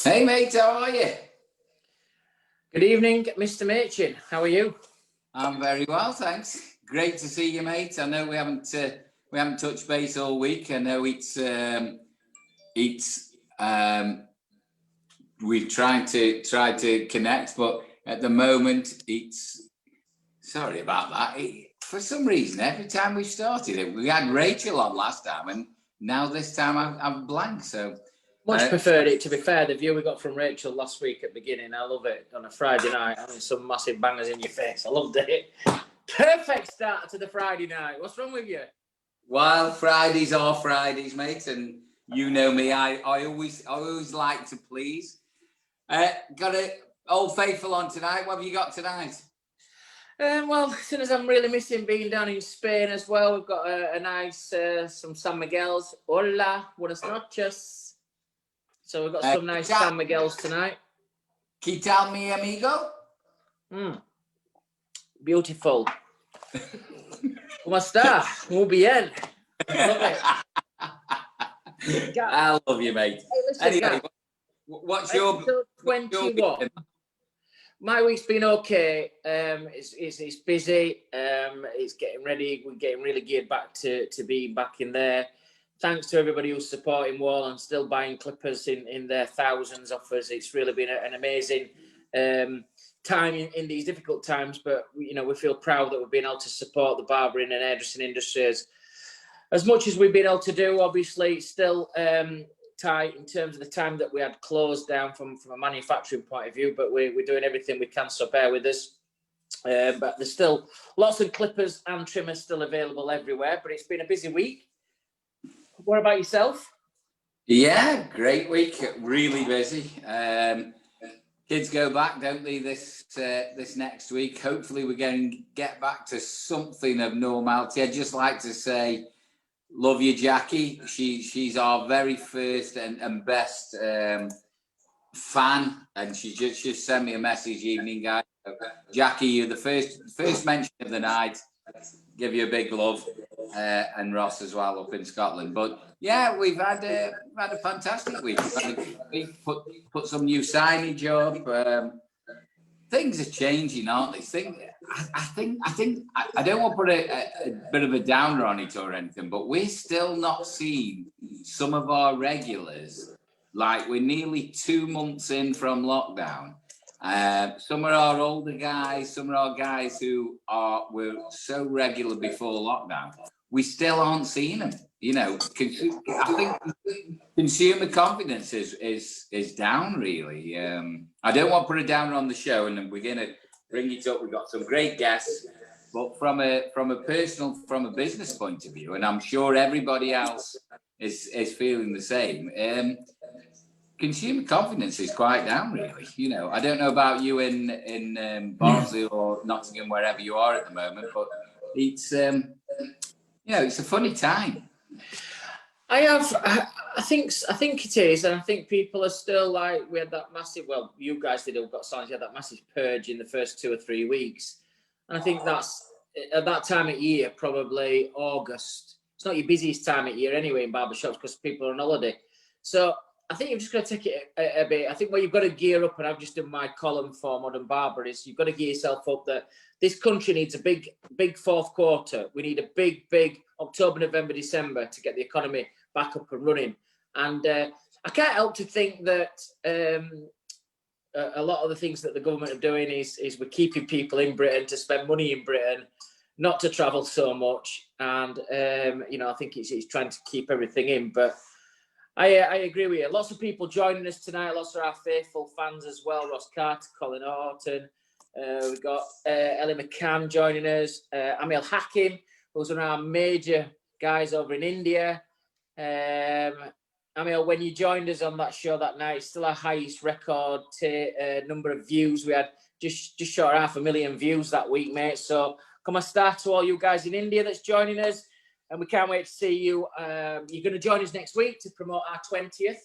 Hey mate, how are you? Good evening, Mr. Machin. How are you? I'm very well, thanks. Great to see you, mate. I know we haven't touched base all week. I know we've tried to connect, but at the moment it's sorry about that. For some reason, every time we started it, we had Rachel on last time, and now this time I'm blank. So. Much preferred it, to be fair. The view we got from Rachel last week at the beginning, I love it. On a Friday night, having some massive bangers in your face. I loved it. Perfect start to the Friday night. What's wrong with you? Well, Fridays are Fridays, mate, and you know me. I always like to please. Got it. Old Faithful on tonight. What have you got tonight? Well, as soon as I'm really missing being down in Spain as well, we've got a nice some San Miguel's. Hola, buenas noches. So we've got some nice San Miguel's tonight. ¿Qué tal, mi amigo? Beautiful. ¿Cómo está? Muy bien. Love it. I love you, mate. Hey, listen, anyway, what's your 21? My week's been okay. It's busy. It's getting ready. We're getting really geared back to being back in there. Thanks to everybody who's supporting Wahl and still buying clippers in their thousands of us. It's really been an amazing time in these difficult times. But we feel proud that we've been able to support the barbering and hairdressing industries as much as we've been able to do. Obviously, still tight in terms of the time that we had closed down from a manufacturing point of view. But we're doing everything we can, so bear with us. But there's still lots of clippers and trimmers still available everywhere. But it's been a busy week. What about yourself? Yeah, great week. Really busy. Kids go back, don't they, this next week? Hopefully we're going to get back to something of normality. I'd just like to say, love you, Jackie. She's our very first and best fan, and she just sent me a message, evening guys. Jackie, you're the first mention of the night. Give you a big love, and Ross as well up in Scotland. But yeah, we've had a fantastic week. We've put some new signage up. Things are changing, aren't they? I don't want to put a bit of a downer on it or anything, but we're still not seeing some of our regulars. Like, we're nearly 2 months in from lockdown. Some are our older guys, some are our guys who were so regular before lockdown. We still aren't seeing them. I think consumer confidence is down, really. I don't want to put a downer on the show, and we're going to bring it up. We've got some great guests, but from a business point of view, and I'm sure everybody else is feeling the same. Consumer confidence is quite down, really. I don't know about you in Barnsley or Nottingham, wherever you are at the moment, but it's it's a funny time. I think it is, and I think people are still like, we had that massive. Well, you guys did have got signs. You had that massive purge in the first 2 or 3 weeks, and I think that's at that time of year, probably August. It's not your busiest time of year anyway in barbershops because people are on holiday. So I think you've just got to take it a bit. I think where you've got to gear up, and I've just done my column for Modern Barber, is you've got to gear yourself up that this country needs a big fourth quarter. We need a big October, November, December to get the economy back up and running. And I can't help to think that a lot of the things that the government are doing is we're keeping people in Britain to spend money in Britain, not to travel so much. And, I think it's trying to keep everything in. But I agree with you. Lots of people joining us tonight. Lots of our faithful fans as well. Ross Carter, Colin Horton. We've got Ellie McCann joining us. Amil Hakim, who's one of our major guys over in India. Amil, when you joined us on that show that night, still our highest record number of views. We had just short of 500,000 views that week, mate. So come on, start to all you guys in India that's joining us. And we can't wait to see you. You're going to join us next week to promote our 20th,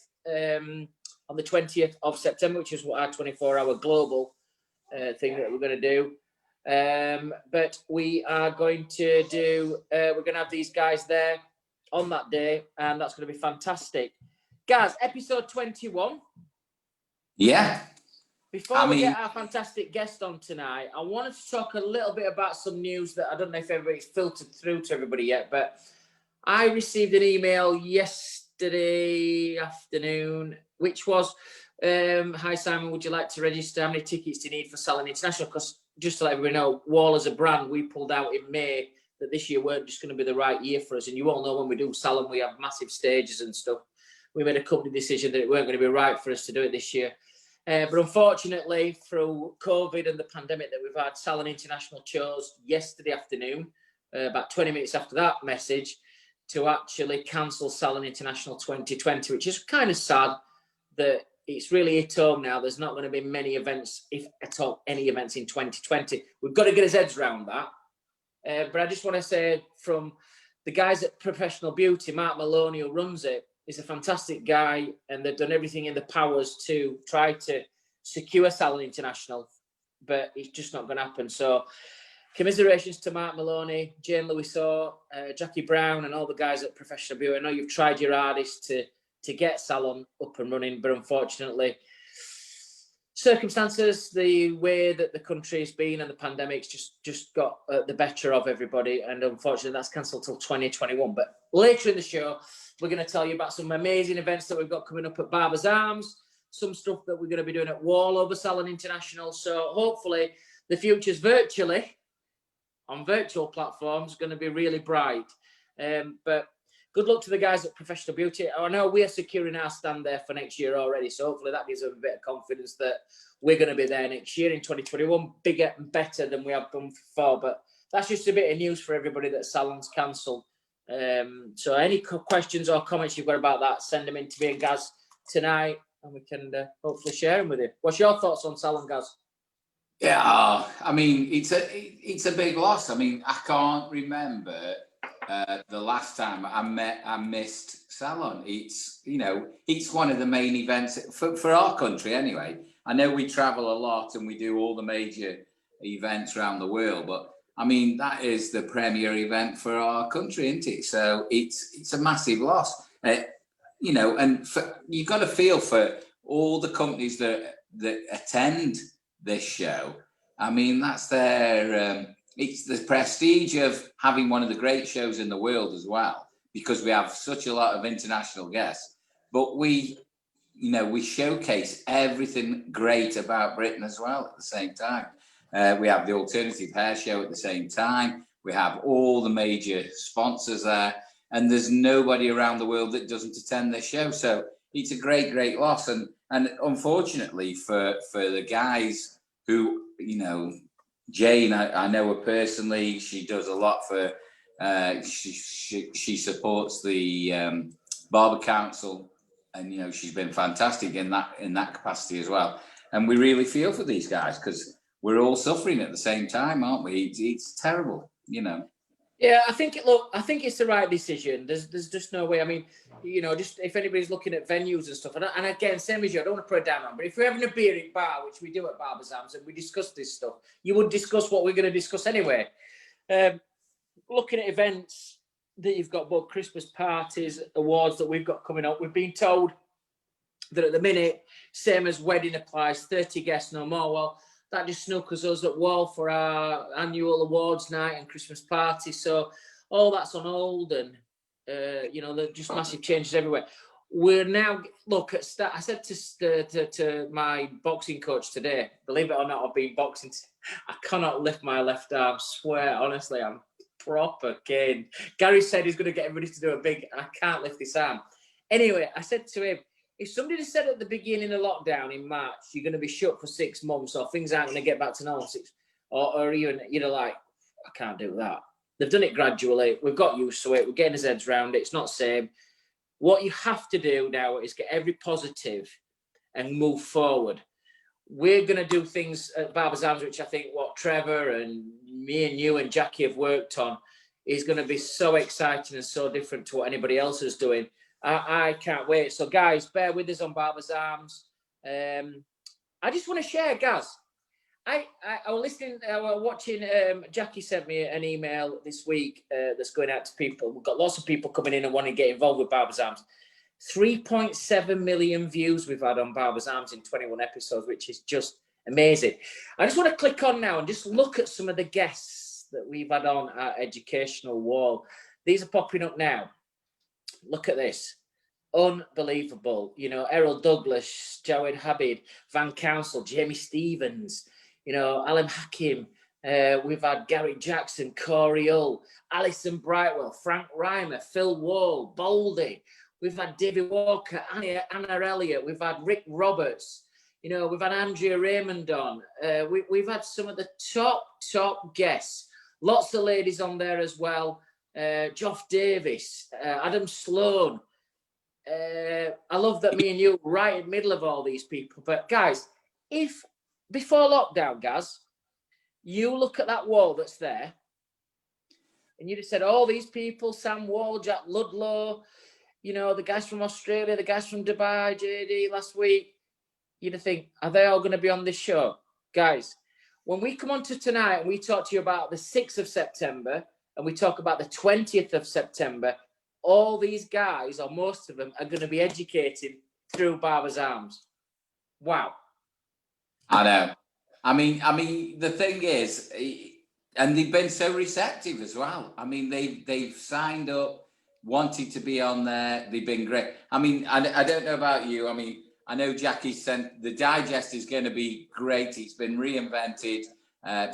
on the 20th of September, which is what our 24-hour global thing that we're going to do. But we are going to do, we're going to have these guys there on that day, and that's going to be fantastic. Guys, episode 21. Yeah. Before we get our fantastic guest on tonight, I wanted to talk a little bit about some news that I don't know if everybody's filtered through to everybody yet, but I received an email yesterday afternoon, which was, hi Simon, would you like to register? How many tickets do you need for Salon International? Because just to let everybody know, Wahl as a brand, we pulled out in May that this year weren't just going to be the right year for us. And you all know when we do Salon, we have massive stages and stuff. We made a company decision that it weren't going to be right for us to do it this year. But unfortunately, through COVID and the pandemic that we've had, Salon International chose yesterday afternoon, about 20 minutes after that message, to actually cancel Salon International 2020, which is kind of sad that it's really hit home now. There's not going to be many events, if at all, any events in 2020. We've got to get his heads around that. But I just want to say from the guys at Professional Beauty, Mark Maloney, who runs it, is a fantastic guy, and they've done everything in their powers to try to secure Salon International, but it's just not going to happen. So commiserations to Mark Maloney, Jane Louisaw, Jackie Brown, and all the guys at Professional Beauty. I know you've tried your hardest to get Salon up and running, but unfortunately, circumstances, the way that the country's been and the pandemic's just got the better of everybody, and unfortunately that's cancelled till 2021. But later in the show, we're going to tell you about some amazing events that we've got coming up at Barbers', some stuff that we're going to be doing at Wahl over Salon International. So hopefully the future's virtually, on virtual platforms, going to be really bright. But good luck to the guys at Professional Beauty. I know we are securing our stand there for next year already, so hopefully that gives us a bit of confidence that we're going to be there next year in 2021, bigger and better than we have done before. But that's just a bit of news for everybody that Salon's cancelled. So any questions or comments you've got about that, send them in to me and Gaz tonight, and we can hopefully share them with you. What's your thoughts on Salon, Gaz? Yeah, I mean, it's a big loss. I mean, I can't remember the last time I missed Salon. It's, you know, it's one of the main events for our country anyway. I know we travel a lot and we do all the major events around the world, but I mean, that is the premier event for our country, isn't it? So it's a massive loss, you know, and you've got to feel for all the companies that attend this show. I mean, that's their, it's the prestige of having one of the great shows in the world as well, because we have such a lot of international guests, but we, you know, we showcase everything great about Britain as well at the same time. We have the Alternative Hair Show at the same time. We have all the major sponsors there, and there's nobody around the world that doesn't attend this show. So it's a great loss. And unfortunately for the guys who, you know, Jane, I know her personally. She does a lot for, she supports the Barber Council, and, you know, she's been fantastic in that capacity as well. And we really feel for these guys because we're all suffering at the same time, aren't we? It's terrible, you know. Yeah, I think it's the right decision. There's just no way. I mean, you know, just if anybody's looking at venues and stuff, and again, same as you, I don't want to put it down on, but if we're having a beer in bar, which we do at Barbers' and we discuss this stuff, you would discuss what we're going to discuss anyway. Looking at events that you've got, both Christmas parties, awards that we've got coming up, we've been told that at the minute, same as wedding applies, 30 guests, no more. Well, that just snuckers us at Wahl for our annual awards night and Christmas party. So all that's on hold, and you know, there's just massive changes everywhere. We're now look at I said to my boxing coach today, believe it or not, I've been boxing. I cannot lift my left arm. Swear, honestly, I'm proper cane. Gary said he's going to get everybody to do a big. I can't lift this arm. Anyway, I said to him, if somebody had said at the beginning of lockdown in March, you're going to be shut for 6 months or things aren't going to get back to normal, or even, you know, like, I can't do that. They've done it gradually. We've got used to it. We're getting his heads around it. It's not the same. What you have to do now is get every positive and move forward. We're going to do things at Barbers', which I think what Trevor and me and you and Jackie have worked on is going to be so exciting and so different to what anybody else is doing. I can't wait. So, guys, bear with us on Barbers'. I just want to share, Gaz. I was listening, I was watching. Jackie sent me an email this week that's going out to people. We've got lots of people coming in and wanting to get involved with Barbers'. 3.7 million views we've had on Barber's Arms in 21 episodes, which is just amazing. I just want to click on now and just look at some of the guests that we've had on our educational wall. These are popping up now. Look at this. Unbelievable. You know, Errol Douglas, Jawed Habib, Van Council, Jamie Stevens, you know, Alan Hakim. We've had Gary Jackson, Corey Hull, Alison Brightwell, Frank Reimer, Phil Wall, Baldy. We've had David Walker, Anna Elliott. We've had Rick Roberts. You know, we've had Andrea Raymond on. We've had some of the top guests. Lots of ladies on there as well. Geoff Davis, Adam Sloan. I love that me and you are right in the middle of all these people. But guys, if before lockdown, Gaz, you look at that wall that's there, and you'd have said, all these people, Sam Wall, Jack Ludlow, you know, the guys from Australia, the guys from Dubai, JD last week, you'd think, are they all going to be on this show? Guys, when we come on to tonight and we talk to you about the 6th of September and we talk about the 20th of September, all these guys, or most of them, are going to be educating through Barber's Arms. Wow. I know. I mean, the thing is, and they've been so receptive as well. I mean, they've signed up, wanted to be on there. They've been great. I mean, I don't know about you. I mean, I know Jackie sent the digest is going to be great. It's been reinvented.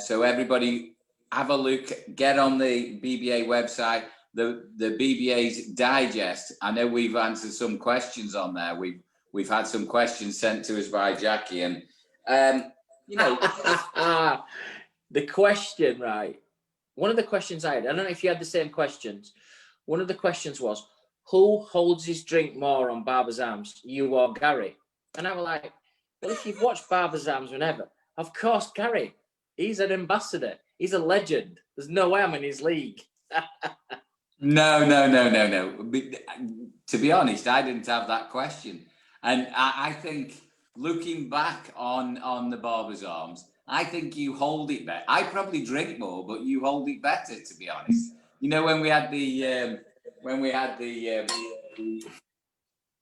So everybody have a look, get on the BBA website, the BBA's digest. I know we've answered some questions on there. We've had some questions sent to us by Jackie, and you know, the question, right? One of the questions I don't know if you had the same questions. One of the questions was, who holds his drink more on Barber's Arms, you or Gary? And I was like, well, if you've watched Barber's Arms whenever, of course, Gary. He's an ambassador. He's a legend. There's no way I'm in his league. No. To be honest, I didn't have that question. And I think looking back on the Barber's Arms, I think you hold it better. I probably drink more, but you hold it better, to be honest. You know, when we had the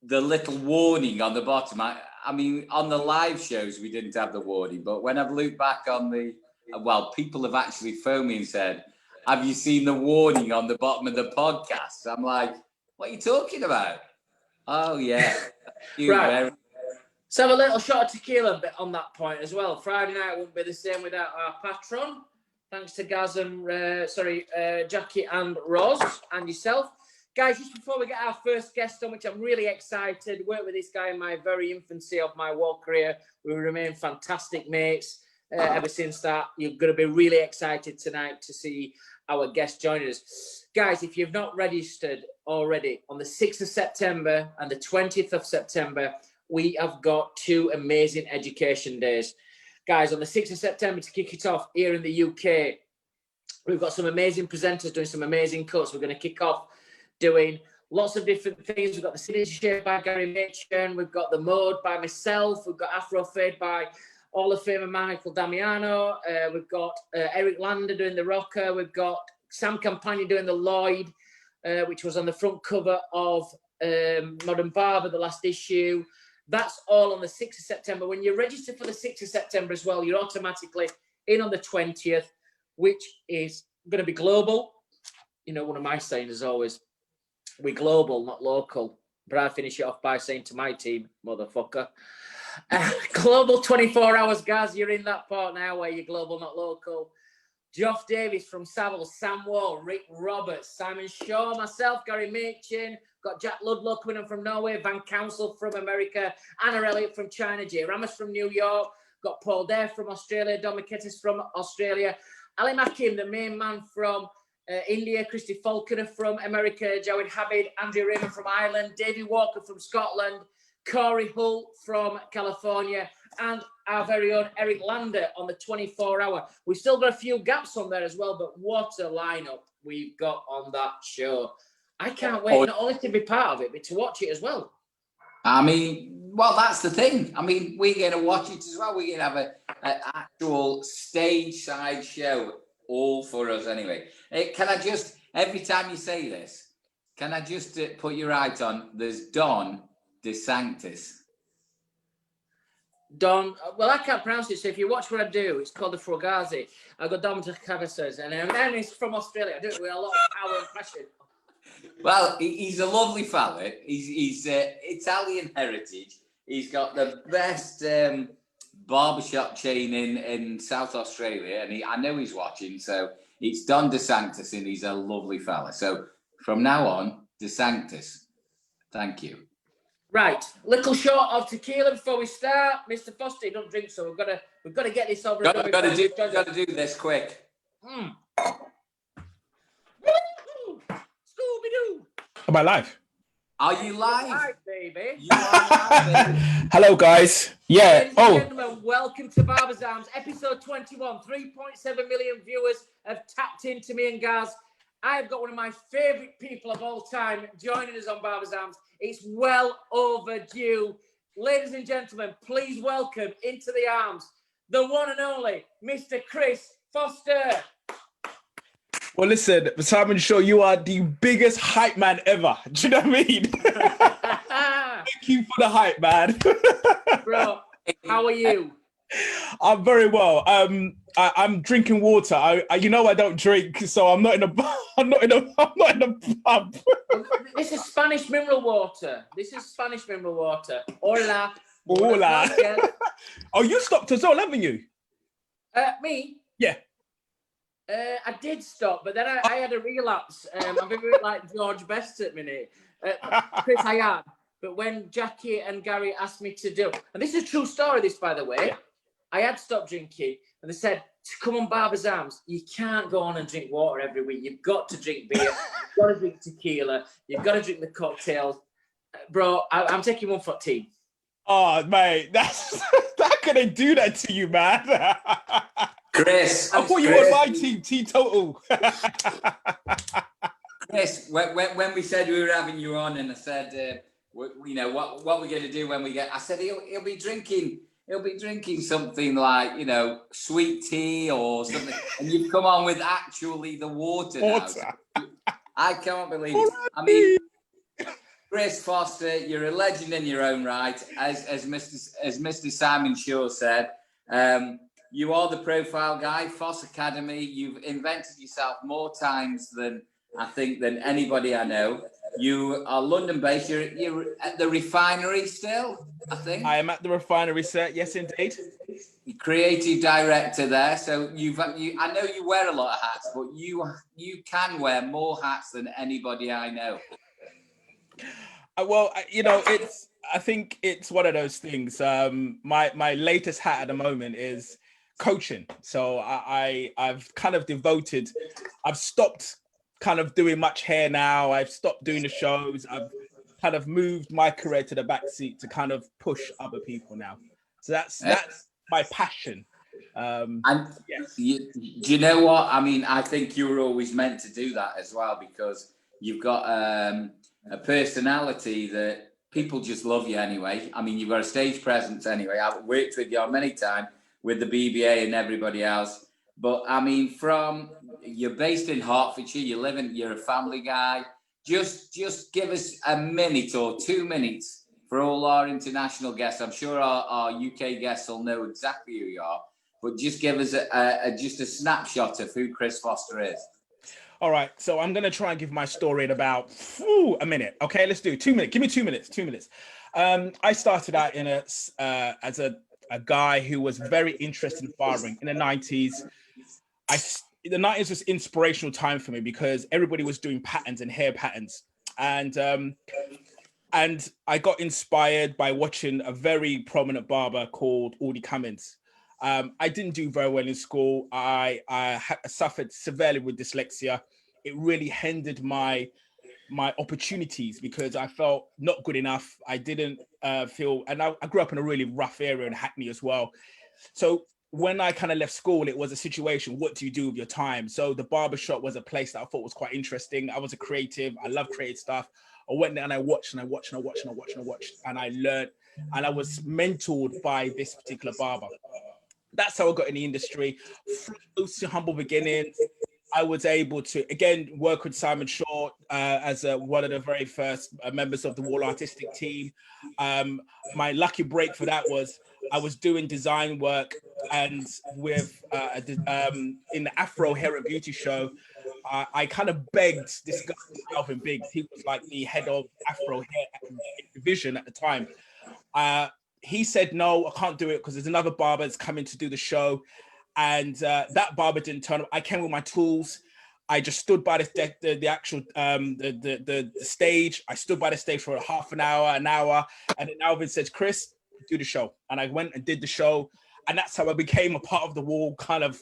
little warning on the bottom. I mean, on the live shows, we didn't have the warning, but when I've looked back on people have actually phoned me and said, have you seen the warning on the bottom of the podcast? I'm like, what are you talking about? Oh, yeah. Right. So have a little shot of tequila bit on that point as well. Friday night won't be the same without our patron. Thanks to Gaz and, Jackie and Roz and yourself. Guys, just before we get our first guest on, which I'm really excited, worked with this guy in my very infancy of my wall career. We remain fantastic mates ever since that. You're going to be really excited tonight to see our guest joining us. Guys, if you've not registered already, on the 6th of September and the 20th of September, we have got 2 amazing education days. Guys, on the 6th of September, to kick it off here in the UK, we've got some amazing presenters doing some amazing cuts. We're going to kick off doing lots of different things. We've got the Signature by Gary Machin. We've got the Mode by myself. We've got Afro Fade by Hall of Famer Michael Damiano. We've got Eric Lander doing the Rocker. We've got Sam Campagna doing the Lloyd, which was on the front cover of Modern Barber, the last issue. That's all on the 6th of September. When you register for the 6th of September as well, you're automatically in on the 20th, which is going to be global. You know, one of my sayings is always, we global, not local. But I finish it off by saying to my team, motherfucker. Global 24 hours, guys. You're in that part now where you're global, not local. Geoff Davis from Savile, Sam Wall, Rick Roberts, Simon Shaw, myself, Gary Machin. Got Jack Ludlow coming in from Norway, Van Council from America, Anna Elliott from China, Jay Ramos from New York. Got Paul Dare from Australia, Don McKettis from Australia, Ali Makim, the main man from India, Christy Falconer from America, Jawed Habib, Andrew Raymond from Ireland, Davey Walker from Scotland, Corey Hull from California, and our very own Eric Lander on the 24-hour. We've still got a few gaps on there as well, but what a lineup we've got on that show. I can't wait not only to be part of it, but to watch it as well. I mean, well, that's the thing. I mean, we're going to watch it as well. We're going to have an actual stage side show all for us anyway. Can I just, every time you say this, Can I just put you right on? There's Don DeSantis. Don, well, I can't pronounce it, so if you watch what I do, it's called the Fugazi. I go Dom to Cabezas, and then he's from Australia. I do it with a lot of power and passion. Well, he's a lovely fella. He's Italian heritage. He's got the best barbershop chain in South Australia, and I know he's watching. So it's Don DeSantis, and he's a lovely fella. So from now on, DeSantis, thank you. Right, little short of tequila before we start. Mr. Foster, you don't drink, so we've got to get this over. Got to do this quick. Scooby-Doo. Am I live? Are you live? Hi, baby. You are live, baby. Hello, guys. Yeah. Ladies and gentlemen, welcome to Barbers Arms, episode 21. 3.7 million viewers have tapped into me and Gaz. I've got one of my favourite people of all time joining us on Barbers Arms. It's well overdue. Ladies and gentlemen, please welcome into the arms the one and only Mr. Chris Foster. Well, listen, Simon Shaw, you are the biggest hype man ever. Do you know what I mean? Thank you for the hype, man. Bro, how are you? I'm very well. I'm drinking water. I I don't drink, so I'm not in a I'm not in a pub. This is Spanish mineral water. Hola. Hola. Oh, you stopped as well, haven't you? Me? Yeah. I did stop, but then I had a relapse. I'm a bit like George Best at the minute. Chris, I am. But when Jackie and Gary asked me to do, and this is a true story, this, by the way, I had stopped drinking, and they said, come on Barbers Arms, you can't go on and drink water every week. You've got to drink beer. You've got to drink tequila. You've got to drink the cocktails. Bro, I'm taking 114. Oh, mate, how can they do that to you, man? Chris. I thought you were on my team, teetotal. Chris, when we said we were having you on, and I said, what we're going to do when we get, I said he'll be drinking something like, sweet tea or something, and you've come on with actually the water. Now. I can't believe it. I mean, Chris Foster, you're a legend in your own right, as Mr. Simon Shaw said. You are the profile guy, Foss Academy. You've invented yourself more times than anybody I know. You are London-based. You're at the refinery still, I think. I am at the refinery, sir. Yes, indeed. Creative director there. So I know you wear a lot of hats, but you can wear more hats than anybody I know. Well, I think it's one of those things. My latest hat at the moment is coaching. So I've kind of I've stopped kind of doing much hair now. I've stopped doing the shows. I've kind of moved my career to the back seat to kind of push other people now. So that's my passion. And yes. do you know what? I mean, I think you were always meant to do that as well, because you've got a personality that people just love you anyway. I mean, you've got a stage presence anyway. I've worked with you many times with the BBA and everybody else. But I mean, you're based in Hertfordshire, you're a family guy. Just give us a minute or 2 minutes for all our international guests. I'm sure our UK guests will know exactly who you are, but just give us just a snapshot of who Chris Foster is. All right, so I'm gonna try and give my story in about a minute. Okay, let's do 2 minutes. Give me 2 minutes. 2 minutes. I started out as a guy who was very interested in barbering in the 90s. The 90s was inspirational time for me because everybody was doing patterns and hair patterns, and I got inspired by watching a very prominent barber called Audie Cummins. I didn't do very well in school. I suffered severely with dyslexia. It really hindered my opportunities because I felt not good enough. I didn't feel, and I grew up in a really rough area in Hackney as well. So when I kind of left school, it was a situation, what do you do with your time? So the barbershop was a place that I thought was quite interesting. I was a creative. I love creative stuff. I went there and I watched and I watched and I watched and I watched and I watched, and I learned, and I was mentored by this particular barber. That's how I got in the industry. From those humble beginnings, I was able to again work with Simon Short as one of the very first members of the Wahl artistic team. My lucky break for that was I was doing design work, and with in the Afro Hair and Beauty show, I kind of begged this guy, Alvin Biggs. He was like the head of Afro Hair division at the time. He said, no, I can't do it because there's another barber that's coming to do the show. And that barber didn't turn up. I came with my tools. I just stood by the actual the stage. I stood by the stage for half an hour, and then Alvin says, Chris, do the show. And I went and did the show. And that's how I became a part of the Wahl kind of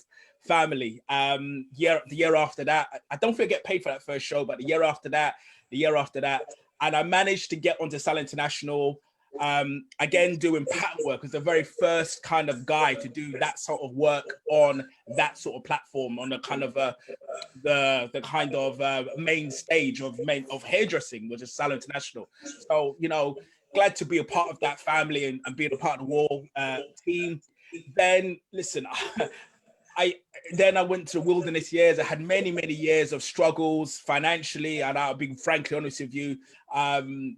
family. The year after that, I don't think I get paid for that first show, but the year after that, and I managed to get onto Sal International. Again, doing pattern work as the very first kind of guy to do that sort of work on that sort of platform, on the kind of the kind of main stage of hairdressing, which is Sal International. So, you know, glad to be a part of that family and being a part of the Wahl team. Then listen, I went to wilderness years. I had many years of struggles financially, and I'll be frankly honest with you,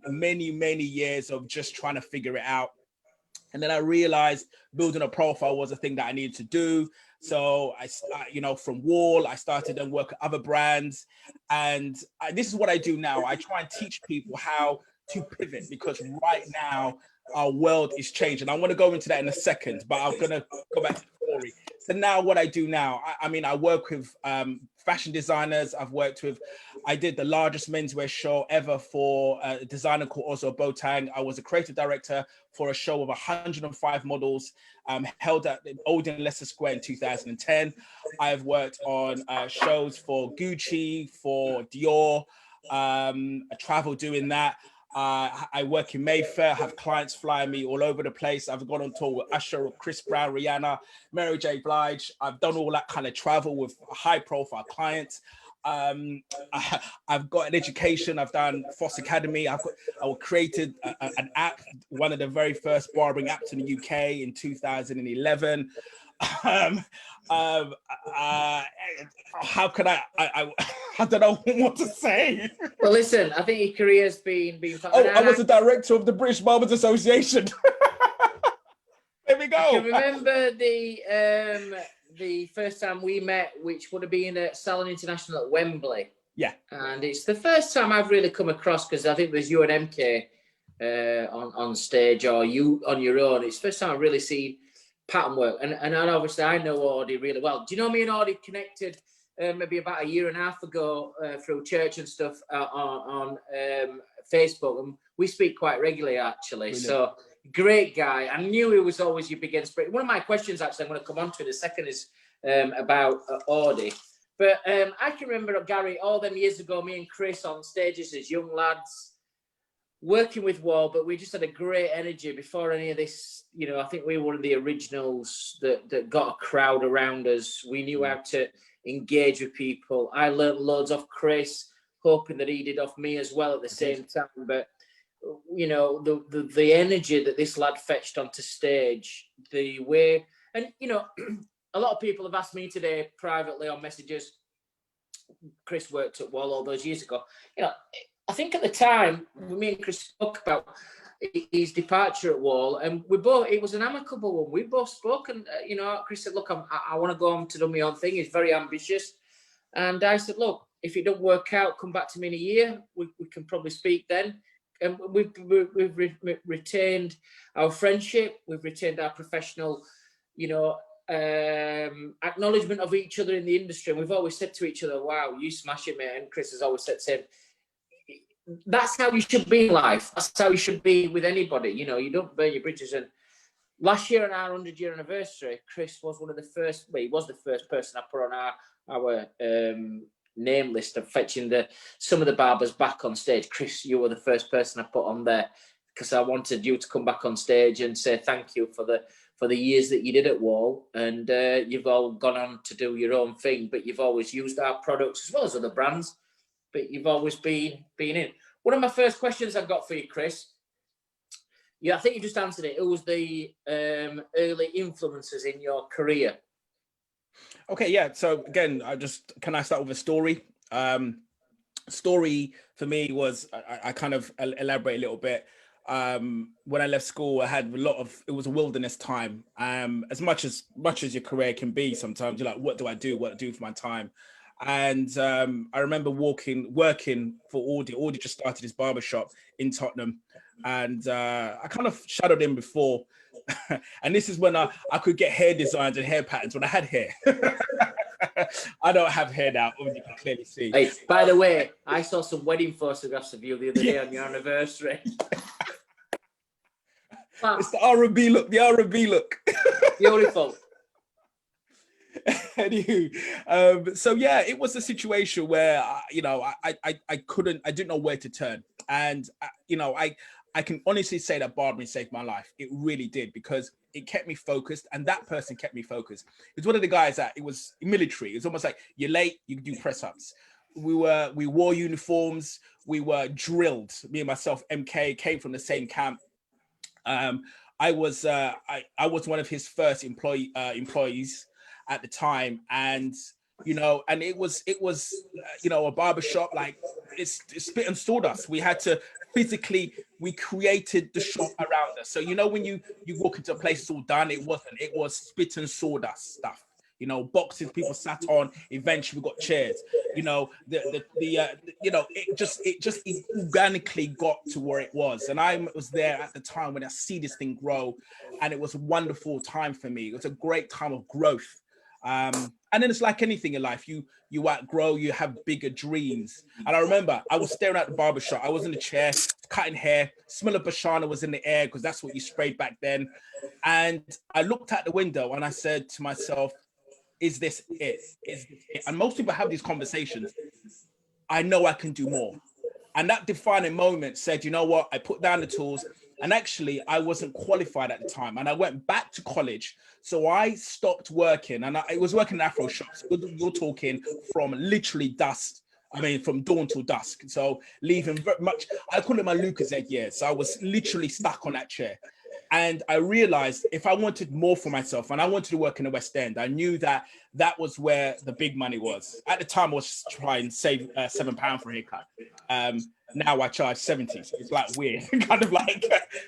many years of just trying to figure it out. And then I realized building a profile was a thing that I needed to do. So you know, from Wahl, I started to work at other brands, and this is what I do now. I try and teach people how to pivot, because right now our world is changing. I want to go into that in a second, but I'm gonna go back to the story. So now what I do now, I mean, I work with fashion designers. I did the largest menswear show ever for a designer called Ozo Botang. I was a creative director for a show of 105 models held at Odeon Leicester Square in 2010. I've worked on shows for Gucci, for Dior. I travel doing that. I work in Mayfair, have clients flying me all over the place. I've gone on tour with Usher, Chris Brown, Rihanna, Mary J. Blige. I've done all that kind of travel with high profile clients. I've got an education. I've done Foss Academy. I created an app, one of the very first barbering apps in the UK in 2011. How can I don't know what to say. Well, listen, I think your career's been I was the director of the British Barbers Association. There we go. I can remember the first time we met, which would have been at Salon International at Wembley. Yeah. And it's the first time I've really come across, because I think it was you and MK on stage, or you on your own. It's the first time I've really seen pattern work. And obviously I know Audie really well. Do you know me and Audie connected maybe about a year and a half ago through church and stuff on Facebook? And we speak quite regularly, actually. Brilliant. So great guy. I knew he was always your big inspiration. One of my questions, actually, I'm going to come on to in a second, is about Audie. But I can remember, Gary, all them years ago, me and Chris on stages as young lads, working with Wahl, but we just had a great energy before any of this. You know, I think we were one of the originals that got a crowd around us. We knew how to engage with people. I learned loads off Chris, hoping that he did off me as well at the same time. But, you know, the energy that this lad fetched onto stage, the way, and, you know, a lot of people have asked me today privately on messages. Chris worked at Wahl all those years ago. You know, I think at the time, me and Chris spoke about his departure at Wahl, and it was an amicable one. We both spoke, and, you know, Chris said, look, I want to go on to do my own thing. He's very ambitious. And I said, look, if it don't work out, come back to me in a year. We can probably speak then. And we've retained our friendship. We've retained our professional, you know, acknowledgement of each other in the industry. And we've always said to each other, wow, you smash it, mate. And Chris has always said to him, that's how you should be in life. That's how you should be with anybody. You know, you don't burn your bridges. And last year on our 100-year anniversary, Chris was one of the first, well, he was the first person I put on our name list of fetching some of the barbers back on stage. Chris, you were the first person I put on there, because I wanted you to come back on stage and say thank you for the years that you did at Wahl. And you've all gone on to do your own thing, but you've always used our products as well as other brands. But you've always been in. One of my first questions I've got for you, Chris. Yeah, I think you just answered it. Who was the early influences in your career? Okay, yeah. So again, can I start with a story? Story for me was I kind of elaborate a little bit. When I left school, I had it was a wilderness time. As much as your career can be, sometimes you're like, what do I do? What do I do for my time? And I remember working for Audi. Audi just started his barbershop in Tottenham, and I kind of shadowed him before. And this is when I could get hair designs and hair patterns when I had hair. I don't have hair now, as you can clearly see. Hey, by the way, I saw some wedding photographs of you the other day on your anniversary. It's the R&B look, the R&B look. Beautiful. Anywho, so yeah, it was a situation where I didn't know where to turn, and I can honestly say that barbering saved my life. It really did, because it kept me focused, and that person kept me focused. It's one of the guys that it was military. It's almost like you're late, you can do press ups. We wore uniforms. We were drilled. Me and myself, MK, came from the same camp. I was one of his first employees at the time, and it was a barbershop, like it's spit and sawdust. We had to physically, we created the shop around us. So when you walk into a place, it's all done. It was spit and sawdust stuff. Boxes people sat on. Eventually, we got chairs. It organically got to where it was, and I was there at the time when I see this thing grow, and it was a wonderful time for me. It was a great time of growth. And then it's like anything in life, you outgrow, you have bigger dreams. And I remember I was staring at the barbershop. I was in the chair, cutting hair. Smell of Bashana was in the air, because that's what you sprayed back then. And I looked out the window and I said to myself, is this it? Is this it? And most people have these conversations. I know I can do more. And that defining moment said, you know what? I put down the tools, and actually I wasn't qualified at the time, and I went back to college. So I stopped working, and I was working in Afro shops. You're talking from literally dusk. I mean, from dawn till dusk. So leaving very much, I call it my Lucozade years. So I was literally stuck on that chair. And I realized if I wanted more for myself, and I wanted to work in the West End, I knew that that was where the big money was. At the time, I was trying to save £7 for a haircut. Now I charge 70. So it's like weird, kind of like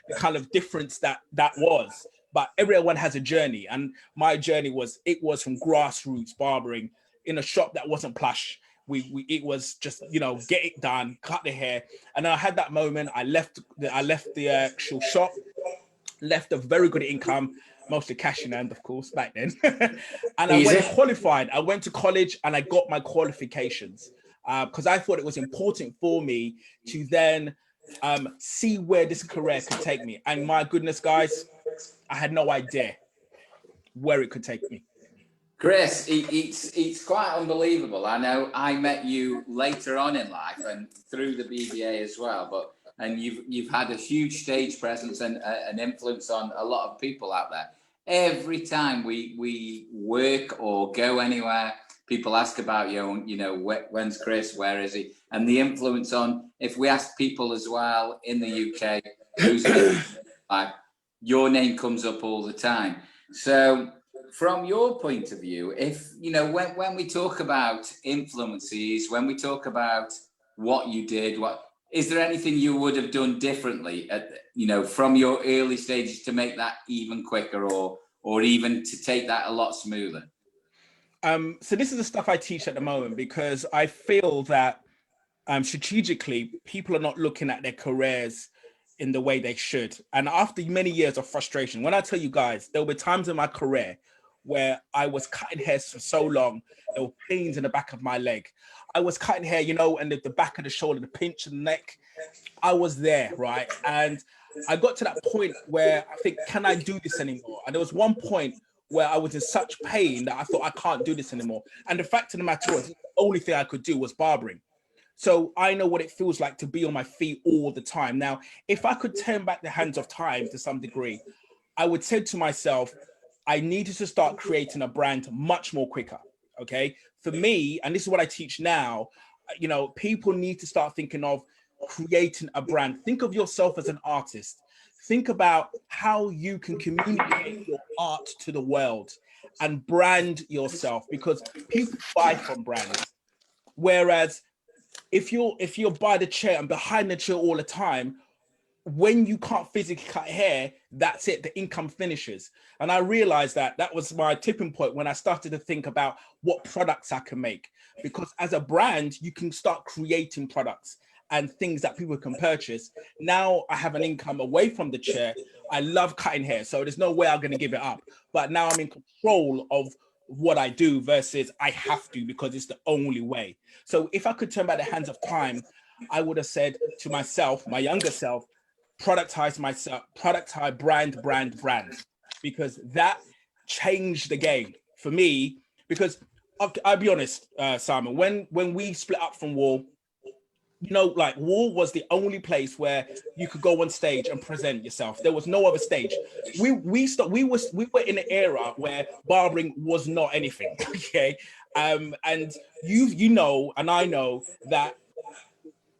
the kind of difference that was. But everyone has a journey, and my journey was from grassroots barbering in a shop that wasn't plush. It was just get it done, cut the hair, and then I had that moment. I left the actual shop, left a very good income, mostly cash in hand, of course, back then. And I went qualified. I went to college and I got my qualifications because I thought it was important for me to then see where this career could take me. And my goodness, guys, I had no idea where it could take me. Chris, it's quite unbelievable. I know I met you later on in life and through the BBA as well, and you've had a huge stage presence and an influence on a lot of people out there. Every time we work or go anywhere, people ask about you, when's Chris, where is he? And the influence on, if we ask people as well in the UK, who's like, your name comes up all the time. So from your point of view, if, when we talk about influences, when we talk about what you did, is there anything you would have done differently from your early stages to make that even quicker or even to take that a lot smoother? So this is the stuff I teach at the moment, because I feel that strategically people are not looking at their careers in the way they should. And after many years of frustration, when I tell you guys, there were times in my career where I was cutting hair for so long, there were pains in the back of my leg. I was cutting hair, and the back of the shoulder, the pinch in the neck. I was there, right? And I got to that point where I think, can I do this anymore? And there was one point where I was in such pain that I thought, I can't do this anymore. And the fact of the matter was, the only thing I could do was barbering. So I know what it feels like to be on my feet all the time. Now, if I could turn back the hands of time to some degree, I would say to myself, I needed to start creating a brand much more quicker, okay? For me, and this is what I teach now, people need to start thinking of creating a brand. Think of yourself as an artist. Think about how you can communicate your art to the world. and brand yourself, because people buy from brands. Whereas if you're by the chair and behind the chair all the time, when you can't physically cut hair, that's it, the income finishes. And I realized that was my tipping point when I started to think about what products I can make, because as a brand, you can start creating products and things that people can purchase. Now I have an income away from the chair. I love cutting hair, so there's no way I'm going to give it up. But now I'm in control of what I do versus I have to because it's the only way. So if I could turn back the hands of time, I would have said to myself, my younger self, productize myself, productize brand, because that changed the game for me. Because I'll be honest, Simon, when we split up from Wahl, you know, like Wahl was the only place where you could go on stage and present yourself. There was no other stage. We were in an era where barbering was not anything. Okay, and you know, and I know that,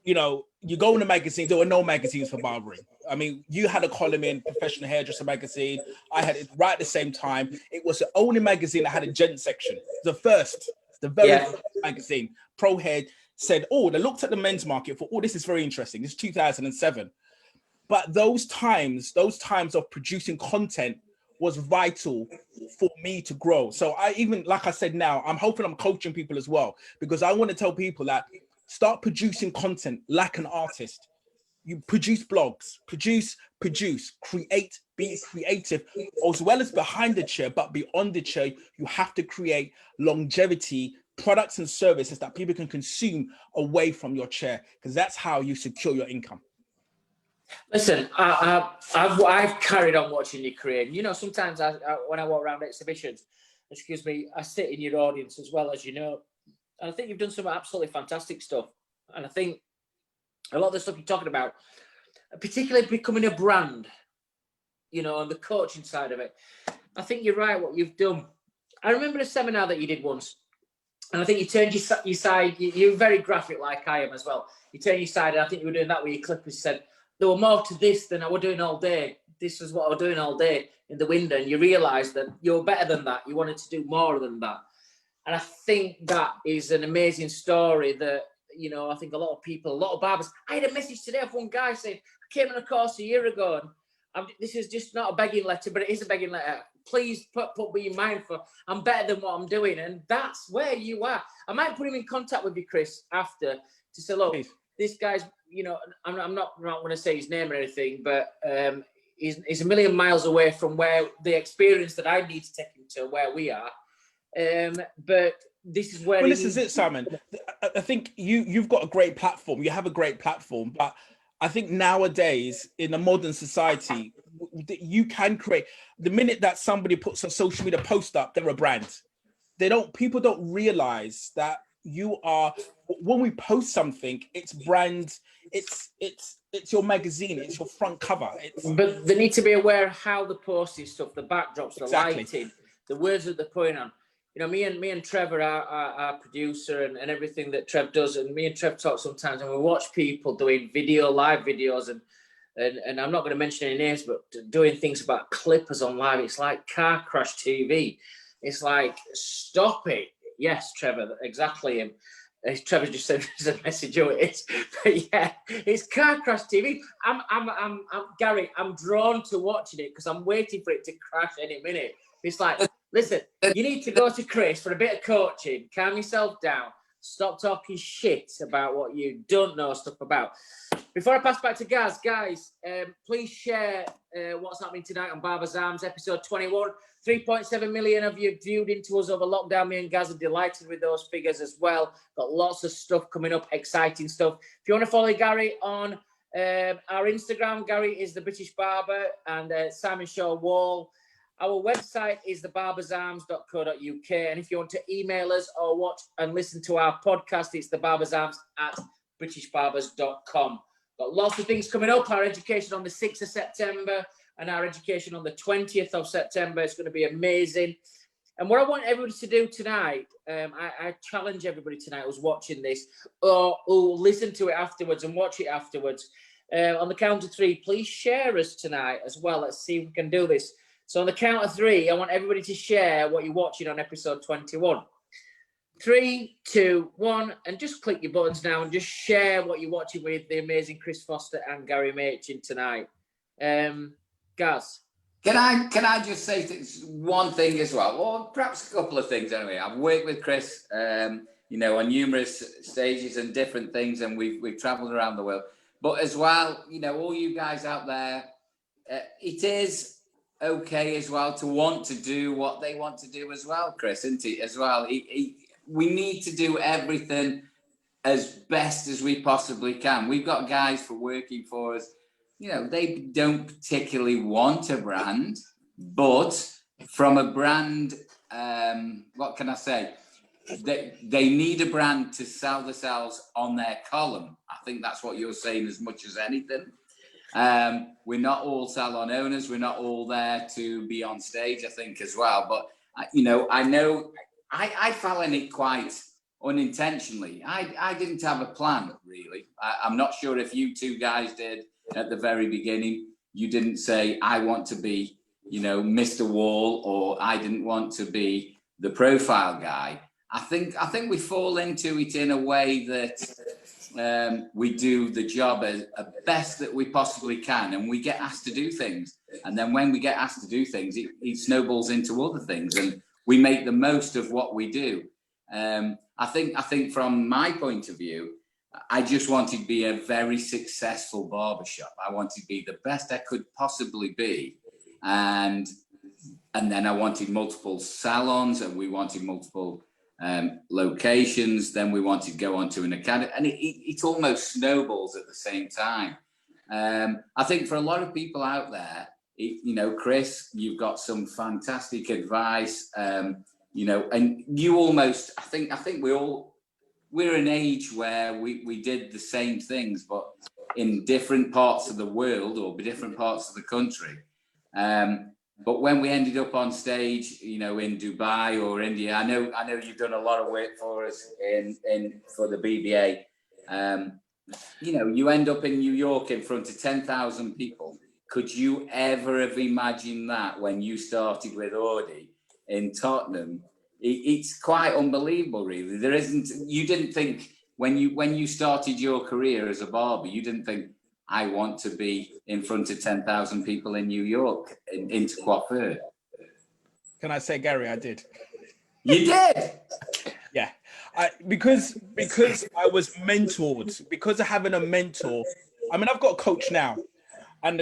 you know, you go in the magazines, there were no magazines for barbering. I mean, you had a column in Professional Hairdresser magazine. I had it right at the same time. It was the only magazine that had a gent section. The very first magazine. Pro Head said, oh, they looked at the men's market for, oh, this is very interesting. This is 2007. But those times of producing content was vital for me to grow. So I even, like I said, now I'm hoping I'm coaching people as well, because I want to tell people that start producing content like an artist. You produce blogs, produce, create, be creative, as well as behind the chair, but beyond the chair, you have to create longevity, products and services that people can consume away from your chair, because that's how you secure your income. Listen, I've carried on watching your career. You know, sometimes when I walk around exhibitions, I sit in your audience as well, as you know. And I think you've done some absolutely fantastic stuff. And I think a lot of the stuff you're talking about, particularly becoming a brand, you know, on the coaching side of it, I think you're right, what you've done. I remember a seminar that you did once, and I think you turned your side, you're very graphic like I am as well. You turned your side, and I think you were doing that with your clippers, said, there were more to this than I was doing all day. This is what I was doing all day in the window, and you realised that you're better than that. You wanted to do more than that. And I think that is an amazing story that, you know, I think a lot of people, a lot of barbers. I had a message today of one guy saying, I came on a course a year ago, and this is just not a begging letter, but it is a begging letter. Please put me in mind for, I'm better than what I'm doing. And that's where you are. I might put him in contact with you, Chris, after, to say, look, this guy's, you know, I'm not going to say his name or anything, but he's a million miles away from where the experience that I need to take him to, where we are. But this is where. Well, this is it, Simon. I think you've got a great platform. You have a great platform, but I think nowadays in a modern society, you can create. The minute that somebody puts a social media post up, they're a brand. People don't realize that you are. When we post something, it's brand. It's your magazine. It's your front cover. But they need to be aware of how the posting stuff, the backdrops, the lighting, the words that they're putting on. You know, me and Trevor, our producer, and everything that Trev does, and me and Trev talk sometimes, and we watch people doing live videos, and I'm not going to mention any names, but doing things about clippers on live. It's like car crash TV. It's like, stop it. Yes, Trevor, exactly him. Trevor just sent us a message. Oh, it is. But yeah, it's car crash TV. I'm Gary. I'm drawn to watching it because I'm waiting for it to crash any minute. It's like, listen, you need to go to Chris for a bit of coaching. Calm yourself down. Stop talking shit about what you don't know stuff about. Before I pass back to guys, please share what's happening tonight on Barber's Arms, episode 21. 3.7 million of you viewed into us over lockdown. Me and Gaz are delighted with those figures as well. Got lots of stuff coming up, exciting stuff. If you want to follow Gary on our Instagram, Gary is the British Barber, and Simon Shaw Wahl. Our website is thebarbersarms.co.uk. And if you want to email us or watch and listen to our podcast, it's thebarbersarms@britishbarbers.com. Got lots of things coming up. Our education on the 6th of September and our education on the 20th of September. It's going to be amazing. And what I want everybody to do tonight, I challenge everybody tonight who's watching this or listen to it afterwards and watch it afterwards. On the count of three, please share us tonight as well. Let's see if we can do this. So on the count of 3, I want everybody to share what you're watching on episode 21. 3, 2, 1, and just click your buttons now and just share what you're watching with the amazing Chris Foster and Gary Machin tonight. Gaz. Can I just say one thing as well, or perhaps a couple of things anyway. I've worked with Chris, you know, on numerous stages and different things, and we've travelled around the world. But as well, you know, all you guys out there, it is okay as well to want to do what they want to do as well, Chris, isn't it? As well, we need to do everything as best as we possibly can. We've got guys for working for us. You know, they don't particularly want a brand, but from a brand, what can I say? They need a brand to sell themselves on their column. I think that's what you're saying as much as anything. We're not all salon owners. We're not all there to be on stage, I think, as well. But, you know I fell in it quite unintentionally. I didn't have a plan, really. I'm not sure if you two guys did. At the very beginning, you didn't say, I want to be, you know, Mr. Wahl, or I didn't want to be the profile guy. I think we fall into it in a way that we do the job as best that we possibly can, and we get asked to do things. And then when we get asked to do things, it snowballs into other things, and we make the most of what we do. I think from my point of view, I just wanted to be a very successful barbershop. I wanted to be the best I could possibly be. And then I wanted multiple salons, and we wanted multiple locations. Then we wanted to go on to an academy, and it almost snowballs at the same time. I think for a lot of people out there, you know, Chris, you've got some fantastic advice, you know, and you almost, I think we're an age where we did the same things, but in different parts of the world or different parts of the country. But when we ended up on stage, you know, in Dubai or India, I know you've done a lot of work for us for the BBA. You know, you end up in New York in front of 10,000 people. Could you ever have imagined that when you started with Audi in Tottenham? It's quite unbelievable, really. You didn't think when you started your career as a barber, you didn't think, I want to be in front of 10,000 people in New York into coiffure. Can I say, Gary, I did. You did? Yeah, because I was mentored, because of having a mentor. I mean, I've got a coach now, and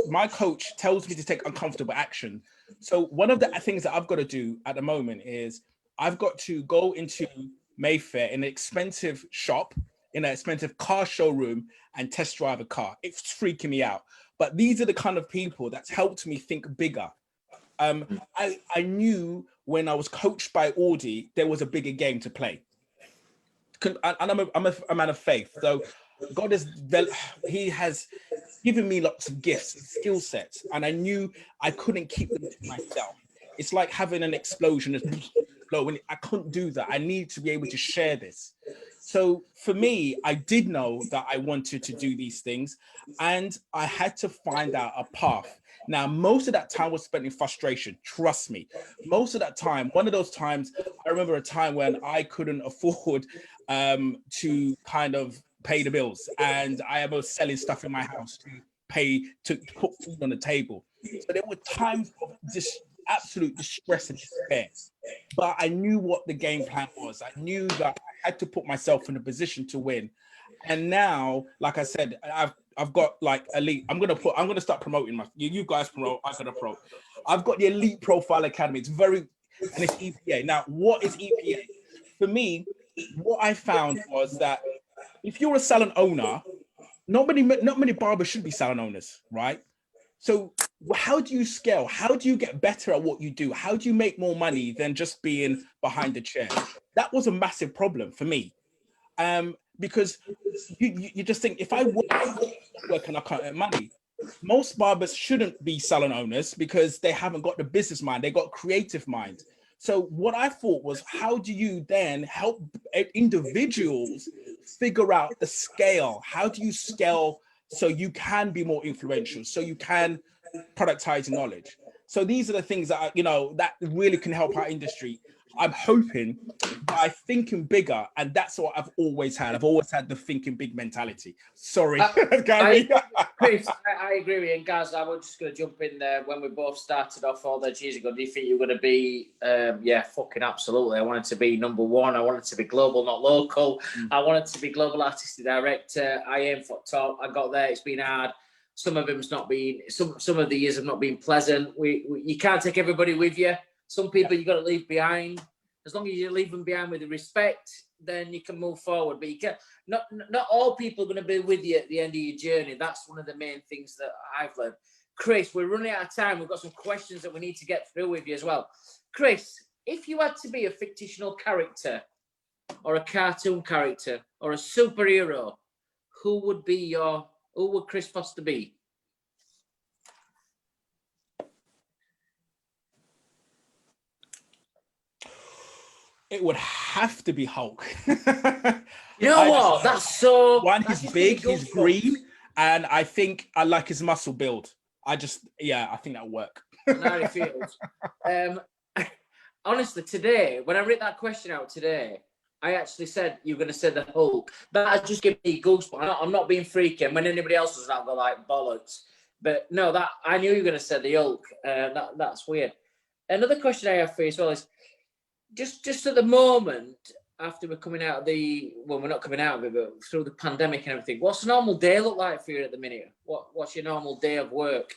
my coach tells me to take uncomfortable action. So one of the things that I've got to do at the moment is I've got to go into Mayfair in an expensive shop, in an expensive car showroom, and test drive a car. It's freaking me out. But these are the kind of people that's helped me think bigger. I knew when I was coached by Audi, there was a bigger game to play. And I'm a man of faith. So God he has given me lots of gifts and skill sets, and I knew I couldn't keep them to myself. It's like having an explosion and I couldn't do that. I need to be able to share this. So for me, I did know that I wanted to do these things, and I had to find out a path. Now, most of that time was spent in frustration. Trust me. Most of that time, one of those times, I remember a time when I couldn't afford to kind of pay the bills, and I was selling stuff in my house to put food on the table. So there were times of absolute distress and despair. But I knew what the game plan was. I knew that I had to put myself in a position to win. And now, like I said, I've got like elite. I'm gonna start promoting you guys promote. I'm gonna promote. I've got the Elite Profile Academy. It's EPA. Now, what is EPA? For me, what I found was that if you're a salon owner, not many barbers should be salon owners, right? So how do you scale? How do you get better at what you do? How do you make more money than just being behind the chair? That was a massive problem for me. Because you just think, if I work and I can't earn money, most barbers shouldn't be salon owners because they haven't got the business mind, they got creative mind. So what I thought was, how do you then help individuals figure out the scale? How do you scale so you can be more influential, so you can productize knowledge? So these are the things that are, you know, that really can help our industry. I'm hoping by thinking bigger, and that's what I've always had. I've always had the thinking big mentality. Sorry, Gary. Chris, I agree with you. And guys, I was just going to jump in there. When we both started off all those years ago, do you think you were going to be, yeah, fucking absolutely. I wanted to be number one. I wanted to be global, not local. I wanted to be global artistic director. I aimed for top. I got there. It's been hard. Some of them's not been, some of the years have not been pleasant. You can't take everybody with you. Some people you got to leave behind. As long as you leave them behind with respect, then you can move forward. But you can't, not all people are going to be with you at the end of your journey. That's one of the main things that I've learned. Chris, we're running out of time. We've got some questions that we need to get through with you as well. Chris, if you had to be a fictional character or a cartoon character or a superhero, who would Chris Foster be? It would have to be Hulk. You know what? That's so... One, he's big, he's green, and I think I like his muscle build. I think that'll work. How it feels. Honestly, today, when I read that question out today, I actually said you're going to say the Hulk. That just gave me goosebumps. I'm not being freaky. When anybody else does that, I'll go like bollocks. But no, that I knew you were going to say the Hulk. That's weird. Another question I have for you as well is, just at the moment, after we're coming out of we're not coming out of it, but through the pandemic and everything, what's a normal day look like for you at the minute? What's your normal day of work?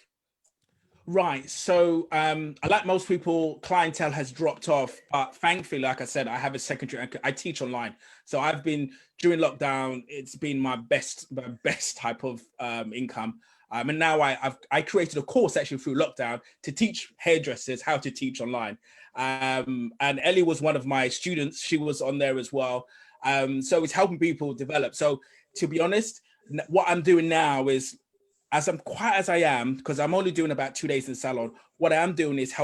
Right. So like most people, clientele has dropped off. But thankfully, like I said, I have a secondary. I teach online. So I've been, during lockdown, it's been my best type of income. And now I created a course actually through lockdown to teach hairdressers how to teach online. And Ellie was one of my students. She was on there as well. So it's helping people develop. So to be honest, what I'm doing now is, as I'm quiet as I am, because I'm only doing about 2 days in the salon, what I am doing is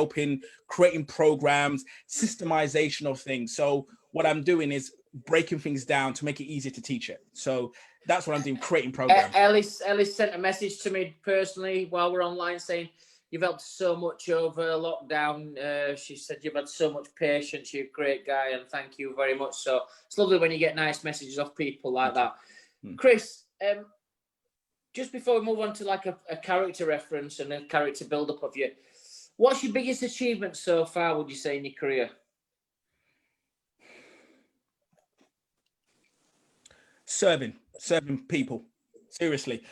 creating programs, systemization of things. So what I'm doing is breaking things down to make it easier to teach it. So that's what I'm doing, creating programs. Ellis sent a message to me personally while we're online saying, you've helped so much over lockdown. She said you've had so much patience. You're a great guy, and thank you very much. So it's lovely when you get nice messages off people like that. Chris, just before we move on to like a character reference and a character build-up of you, what's your biggest achievement so far, would you say, in your career? Serving people. Seriously.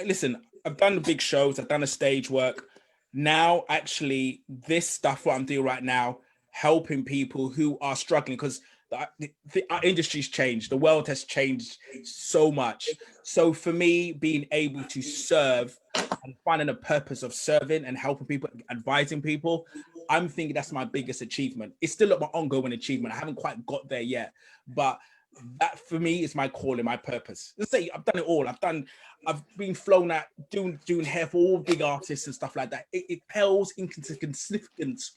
Listen, I've done the big shows. I've done the stage work. Now, actually, this stuff, what I'm doing right now, helping people who are struggling, because our industry's changed. The world has changed so much. So for me, being able to serve and finding a purpose of serving and helping people, advising people, I'm thinking that's my biggest achievement. It's still my ongoing achievement. I haven't quite got there yet, but that for me is my calling, my purpose. Let's say I've done it all. I've been flown at doing hair for all big artists and stuff like that. It pales in significance,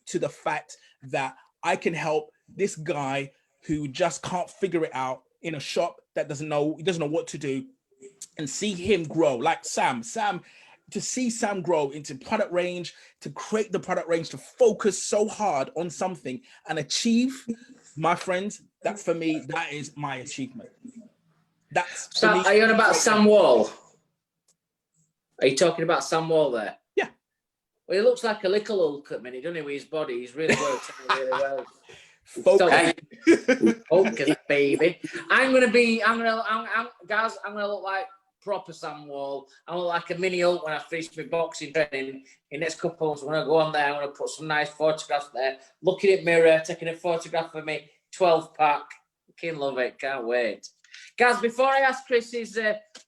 to the fact that I can help this guy who just can't figure it out in a shop that doesn't know what to do, and see him grow. Like Sam, to see Sam grow into product range, to create the product range, to focus so hard on something and achieve, my friends, that for me, that is my achievement. That's for me. Are you on about Sam Wahl? Are you talking about Sam Wahl there? Yeah. Well, he looks like a little Hulk at the minute, doesn't he, with his body? He's really worked out really well. Focus. Focus, baby. I'm gonna look like proper Sam Wahl. I'm gonna look like a mini Hulk when I finish my boxing training. In next couple of months, I'm gonna go on there. I'm gonna put some nice photographs there. Looking at mirror, taking a photograph of me. 12-pack. Fucking love it. Can't wait. Guys, before I ask Chris's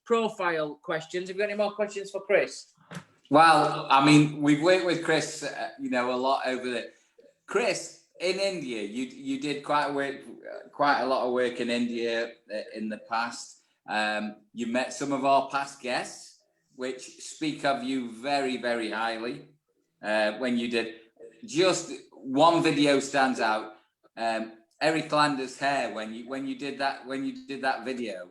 profile questions, have you got any more questions for Chris? Well, I mean, we've worked with Chris, a lot over there. Chris, in India, you did quite a lot of work in India in the past. You met some of our past guests, which speak of you very, very highly. When you did, just one video stands out. Eric Lander's hair when you did that video,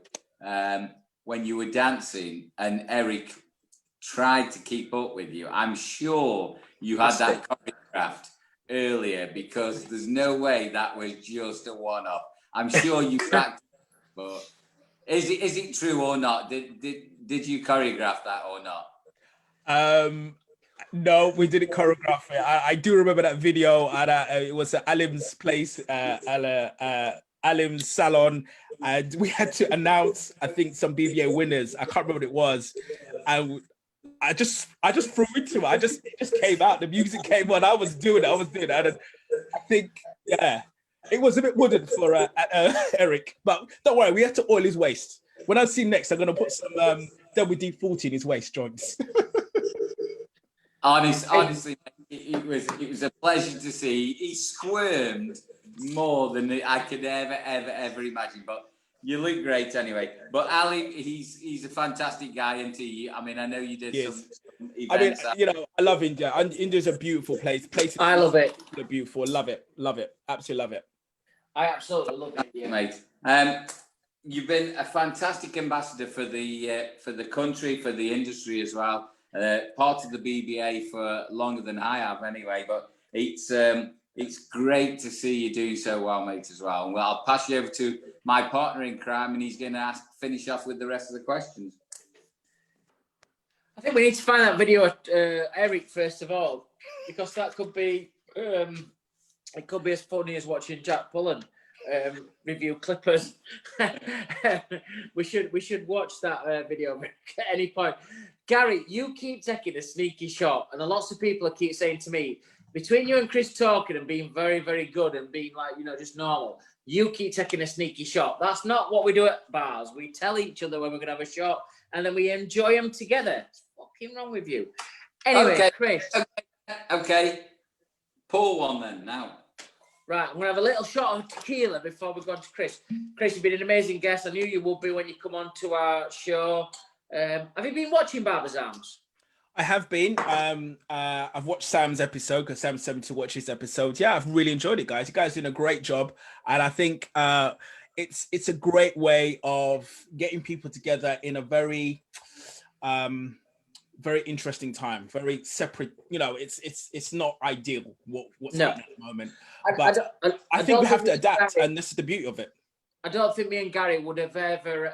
when you were dancing and Eric tried to keep up with you. I'm sure you had that choreographed earlier, because there's no way that was just a one-off. I'm sure you practiced, but is it true or not? Did you choreograph that or not? No, we didn't choreograph it. I do remember that video at it was at Alim's place, Alim's salon, and we had to announce, I think, some BBA winners. I can't remember what it was, and I just threw into it. It just came out. The music came on. I was doing it. And I think, yeah, it was a bit wooden for Eric, but don't worry, we had to oil his waist. When I see him next, I'm gonna put some WD-40 in his waist joints. Honestly, it was a pleasure to see. He squirmed more than I could ever imagine. But you look great anyway. But Ali, he's a fantastic guy, isn't he? I mean, I know you did some events. I mean, I love India. And India's a beautiful place. I love it. Beautiful. Love it. Absolutely love it. I absolutely love it, yeah. Mate. You've been a fantastic ambassador for the country, for the industry as well. Part of the BBA for longer than I have anyway, but it's great to see you doing so well, mate, as well. Well, I'll pass you over to my partner in crime, and he's going to finish off with the rest of the questions. I think we need to find that video of Eric first of all, because that could be it could be as funny as watching Jack Pullen review Clippers. we should watch that video at any point. Gary, you keep taking a sneaky shot, and lots of people keep saying to me, between you and Chris talking and being very, very good and being like, just normal, you keep taking a sneaky shot. That's not what we do at bars. We tell each other when we're going to have a shot, and then we enjoy them together. What's fucking wrong with you? Anyway, okay. Chris. Okay. Pour one then, now. Right, I'm going to have a little shot of tequila before we go on to Chris. Chris, you've been an amazing guest. I knew you would be when you come on to our show. Have you been watching Barbers Arms? I have been. I've watched Sam's episode because Sam sent me to watch his episode. Yeah, I've really enjoyed it, guys. You guys are doing a great job, and I think it's a great way of getting people together in a very very interesting time, very separate. It's not ideal what's happening at the moment, but I think we have to adapt, and this is the beauty of it. I don't think me and Gary would have ever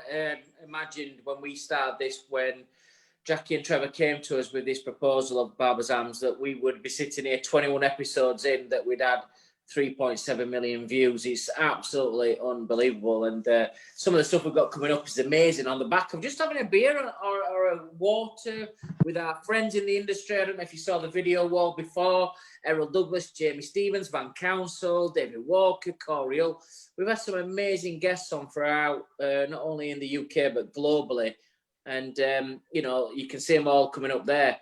imagined when we started this, when Jackie and Trevor came to us with this proposal of Barbers Arms, that we would be sitting here 21 episodes in, that we'd had 3.7 million views. It's absolutely unbelievable. And some of the stuff we've got coming up is amazing, on the back of just having a beer or a water with our friends in the industry. I don't know if you saw the video wall before. Errol Douglas, Jamie Stevens, Van Council, David Walker, Corey Hull. We've had some amazing guests on throughout, not only in the UK, but globally. And, you can see them all coming up there.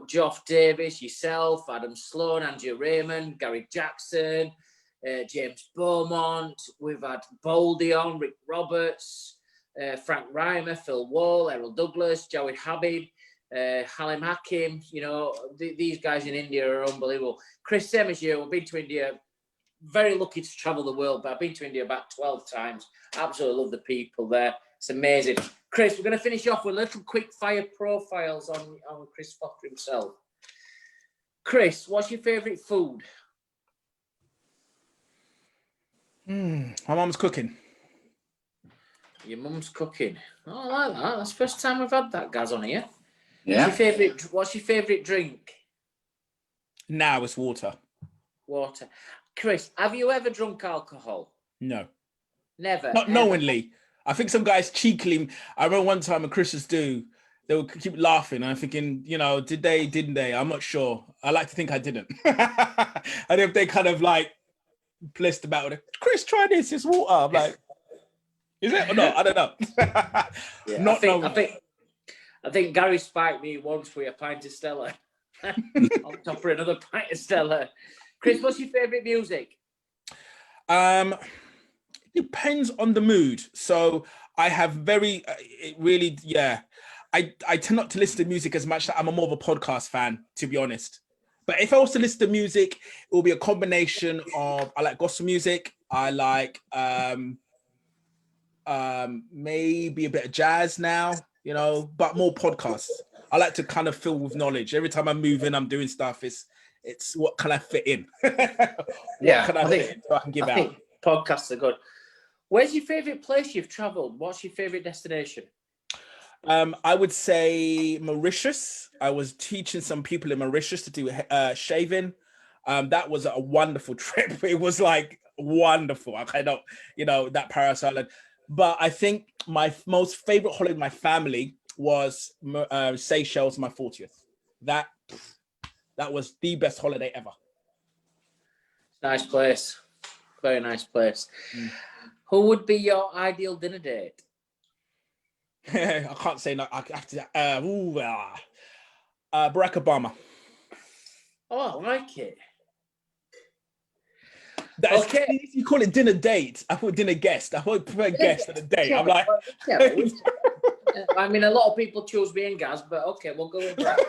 Geoff Davis, yourself, Adam Sloan, Andrew Raymond, Gary Jackson, James Beaumont. We've had Boldy on, Rick Roberts, Frank Reimer, Phil Wahl, Errol Douglas, Jawed Habib, Halim Hakim. These guys in India are unbelievable. Chris, same as you, I've been to India. Very lucky to travel the world, but I've been to India about 12 times. Absolutely love the people there. It's amazing. Chris, we're going to finish off with little quick fire profiles on Chris Foster himself. Chris, what's your favourite food? My mum's cooking. Your mum's cooking. Oh, I like that. That's the first time we've had that, Gaz, on here. Yeah. What's your favourite drink? Now it's water. Water. Chris, have you ever drunk alcohol? No. Never? Not knowingly. I think some guys cheekily, I remember one time when Chris's do, they would keep laughing. And I'm thinking, did they, didn't they? I'm not sure. I like to think I didn't. And if they kind of like blissed about it, Chris, try this, it's water. I'm like, is it or not? I don't know. Yeah, I think Gary spiked me once with a pint of Stella. I'll top for another pint of Stella. Chris, what's your favourite music? Depends on the mood. So I have I tend not to listen to music as much. I'm more of a podcast fan, to be honest. But if I was to listen to music, it will be a combination of, I like gospel music. I like maybe a bit of jazz now, but more podcasts. I like to kind of fill with knowledge. Every time I move in, I'm doing stuff. It's what can I fit in? What can I fit in so I can give out? think podcasts are good. Where's your favourite place you've travelled? What's your favourite destination? I would say Mauritius. I was teaching some people in Mauritius to do shaving. That was a wonderful trip. It was like wonderful. I kind of, that Paris Island. But I think my most favorite holiday with my family was Seychelles, my 40th. That was the best holiday ever. Nice place. Very nice place. Who would be your ideal dinner date? I can't say no. I have to. Barack Obama. Oh, I like it. That's okay. You call it dinner date. I thought dinner guest. I would prefer guest than a date. I'm like, I mean, a lot of people choose me and Gaz, but okay, we'll go with that.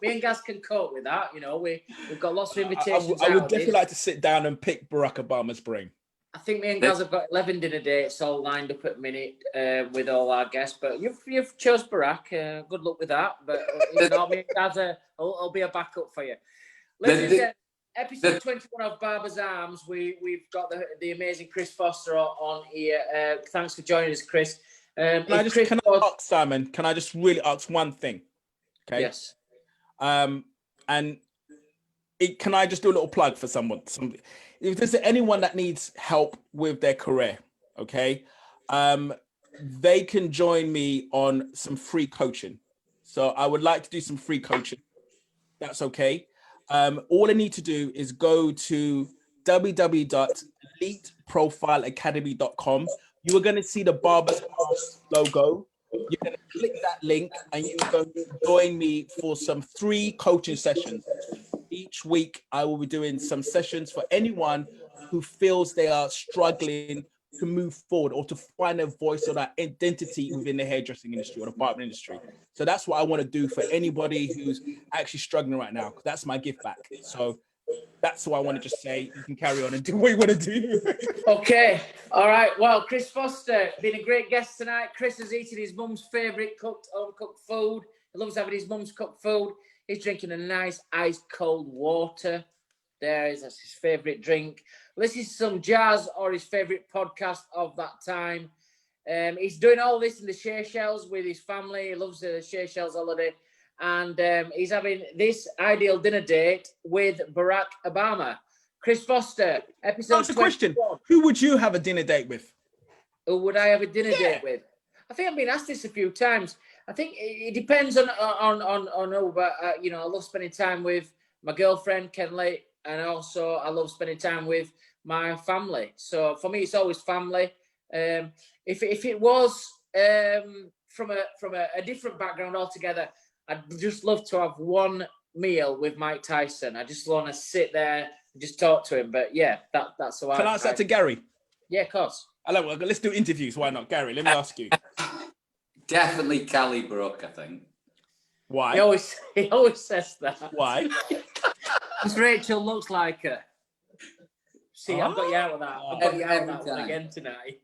Me and Gaz can cope with that. We've got lots of invitations. I would definitely like to sit down and pick Barack Obama's brain. I think me and Gaz have got 11 dinner dates all lined up at the minute with all our guests, but you've chose Barack. Good luck with that. But me and Gaz, I'll be a backup for you. Listen, episode 21 of Barber's Arms, we've got the amazing Chris Foster on here. Thanks for joining us, Chris. Can I ask, Simon, can I just really ask one thing? Okay. Yes. Can I just do a little plug for someone? If there's anyone that needs help with their career, okay, they can join me on some free coaching. So I would like to do some free coaching. That's okay. All I need to do is go to www.eliteprofileacademy.com. You are going to see the Barber's logo. You're going to click that link and you're going to join me for some 3 coaching sessions. Each week, I will be doing some sessions for anyone who feels they are struggling to move forward or to find their voice or that identity within the hairdressing industry or the barber industry. So that's what I want to do for anybody who's actually struggling right now. That's my gift back. So that's what I want to just say. You can carry on and do what you want to do. Okay. All right. Well, Chris Foster, been a great guest tonight. Chris has eaten his mum's favourite home-cooked food. He loves having his mum's cooked food. He's drinking a nice ice cold water. That's his favourite drink. Listen to some jazz or his favourite podcast of that time. He's doing all this in the Seychelles with his family. He loves the Seychelles holiday. And he's having this ideal dinner date with Barack Obama. Chris Foster, episode That's the question. Who would you have a dinner date with? Who would I have a dinner date with? I think I've been asked this a few times. I think it depends on who, but I love spending time with my girlfriend, Kenley, and also I love spending time with my family. So for me, it's always family. If it was from a different background altogether, I'd just love to have one meal with Mike Tyson. I just want to sit there and just talk to him. But yeah, that's the way. Can I ask that to Gary? Yeah, of course. Let's do interviews. Why not, Gary? Let me ask you. Definitely Callie Brooke, I think. Why? He always says that. Why? Because Rachel looks like her. See, I've got you out of that. I've got you out of that one again tonight.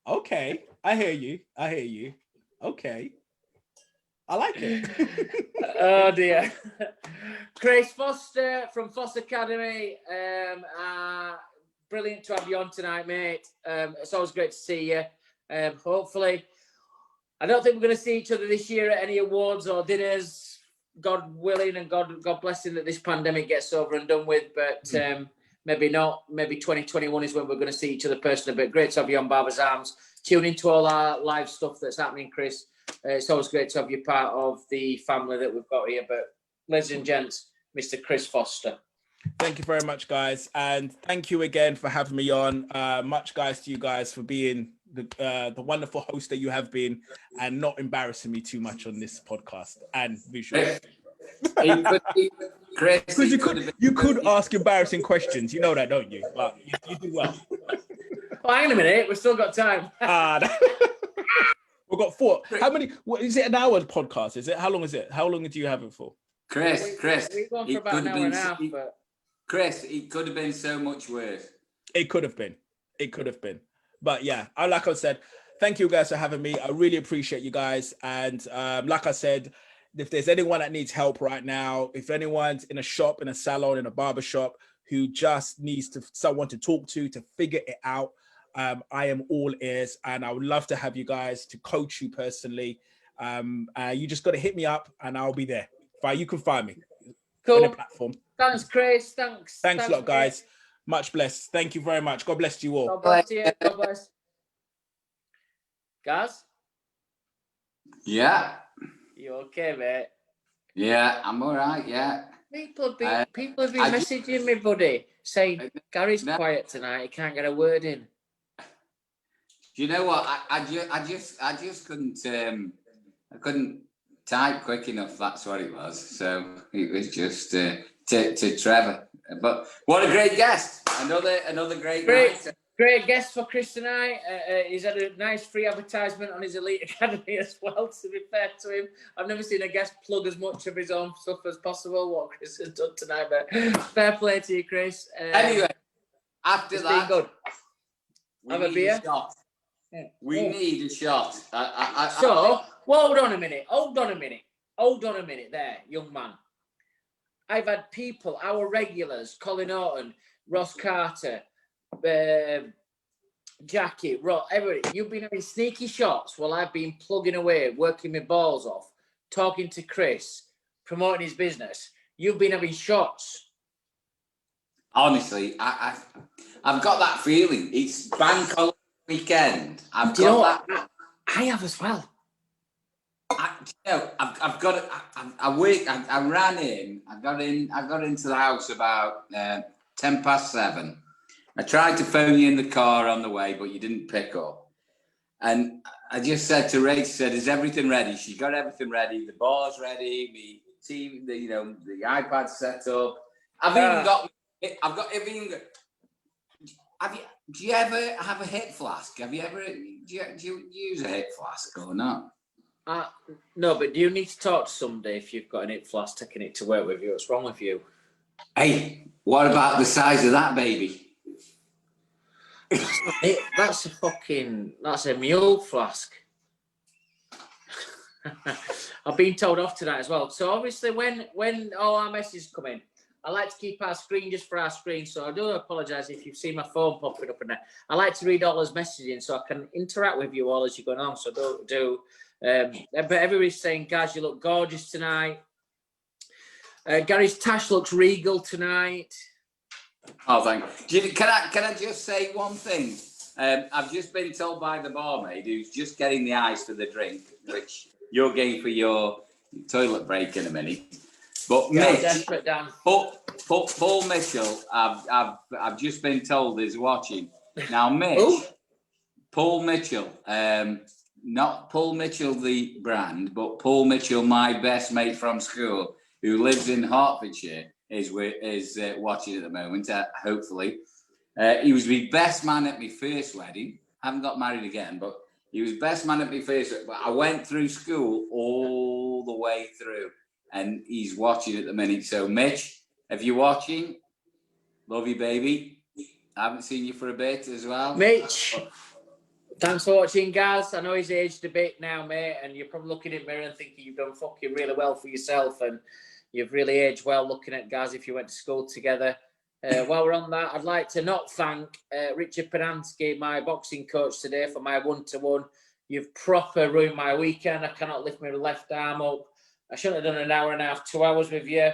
Okay, I hear you. Okay, I like it. Oh dear. Chris Foster from Foss Academy. Brilliant to have you on tonight, mate. It's always great to see you. Hopefully, I don't think we're going to see each other this year at any awards or dinners, God willing, and God blessing that this pandemic gets over and done with. But maybe not. Maybe 2021 is when we're going to see each other personally. But great to have you on Barber's Arms. Tune into all our live stuff that's happening, Chris. It's always great to have you part of the family that we've got here. But ladies and gents, Mr. Chris Foster. Thank you very much, guys. And thank you again for having me on. Much guys to you guys for being the wonderful host that you have been and not embarrassing me too much on this podcast and visual. Chris, because you could ask embarrassing questions. You know that, don't you? But you do well. Well, hang on a minute. We've still got time. We've got 4. How many? What, is it an hour podcast? Is it? How long is it? How long do you have it for? Chris, we've gone for about an hour and a half. Chris, it could have been so much worse. It could have been. But yeah, like I said, thank you guys for having me. I really appreciate you guys. And like I said, if there's anyone that needs help right now, if anyone's in a shop, in a salon, in a barbershop who just needs someone to talk to figure it out, I am all ears, and I would love to have you guys to coach you personally. You just got to hit me up and I'll be there. You can find me on a platform. Thanks, Chris. Thanks a lot, guys. Much blessed. Thank you very much. God bless you all. God bless you. God bless. Gaz? Yeah. You okay, mate? Yeah, I'm all right. Yeah. People have been messaging me, buddy, saying Gary's quiet tonight. He can't get a word in. Do you know what? I just couldn't. I couldn't type quick enough. That's what it was. So it was just to Trevor. But what a great guest! Another great night. Great guest for Chris tonight. He's had a nice free advertisement on his Elite Academy as well, to be fair to him. I've never seen a guest plug as much of his own stuff as possible, what Chris has done tonight. But fair play to you, Chris. Anyway, after that, good. Have a beer? We need a shot. Hold on a minute there, young man. I've had people, our regulars, Colin Orton, Ross Carter, Jackie, Ross, everybody. You've been having sneaky shots while I've been plugging away, working my balls off, talking to Chris, promoting his business. You've been having shots. Honestly, I've got that feeling. It's bank holiday weekend. I've got that. I have as well. I've got it. I ran in. I got into the house about 7:10. I tried to phone you in the car on the way, but you didn't pick up. And I just said to Rach, "Is everything ready?" She got everything ready. The bar's ready. The TV, the iPad set up. I've even got everything. Do you ever have a hip flask? Do you use a hip flask or not? No, but do you need to talk to somebody if you've got an hip flask taking it to work with you? What's wrong with you? Hey, what about the size of that baby? That's a mule flask. I've been told off tonight as well. So obviously when all our messages come in, I like to keep our screen just for our screen. So I do apologise if you've seen my phone popping up in there. I like to read all those messages so I can interact with you all as you're going on. So do. But everybody's saying, "Guys, you look gorgeous tonight." Gary's tash looks regal tonight. Oh, thank you. Can I just say one thing? I've just been told by the barmaid who's just getting the ice for the drink, which you're getting for your toilet break in a minute. But Mitch, Paul Mitchell, I've just been told is watching now. Mitch, Paul Mitchell, not Paul Mitchell the brand, but Paul Mitchell, my best mate from school, who lives in Hertfordshire, is watching at the moment. Hopefully, he was my best man at my first wedding. I haven't got married again, but he was best man at my first. But I went through school all the way through, and he's watching at the minute. So, Mitch, if you're watching, love you, baby. I haven't seen you for a bit as well, Mitch. Thanks for watching, Gaz. I know he's aged a bit now, mate, and you're probably looking in the mirror and thinking you've done fucking really well for yourself, and you've really aged well looking at Gaz if you went to school together. While we're on that, I'd like to not thank Richard Panansky, my boxing coach today, for my one-to-one. You've proper ruined my weekend. I cannot lift my left arm up. I shouldn't have done an hour and a half, 2 hours with you.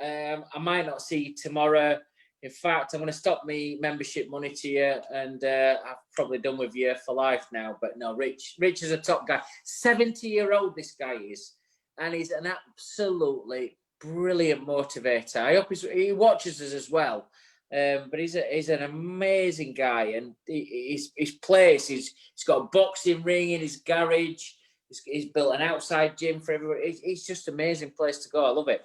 I might not see you tomorrow. In fact, I'm going to stop me membership money to you, and I've probably done with you for life now. But no, Rich is a top guy. 70-year-old this guy is, and he's an absolutely brilliant motivator. I hope he watches us as well. But he's an amazing guy, and his place, he's got a boxing ring in his garage. He's built an outside gym for everybody. It's just an amazing place to go. I love it.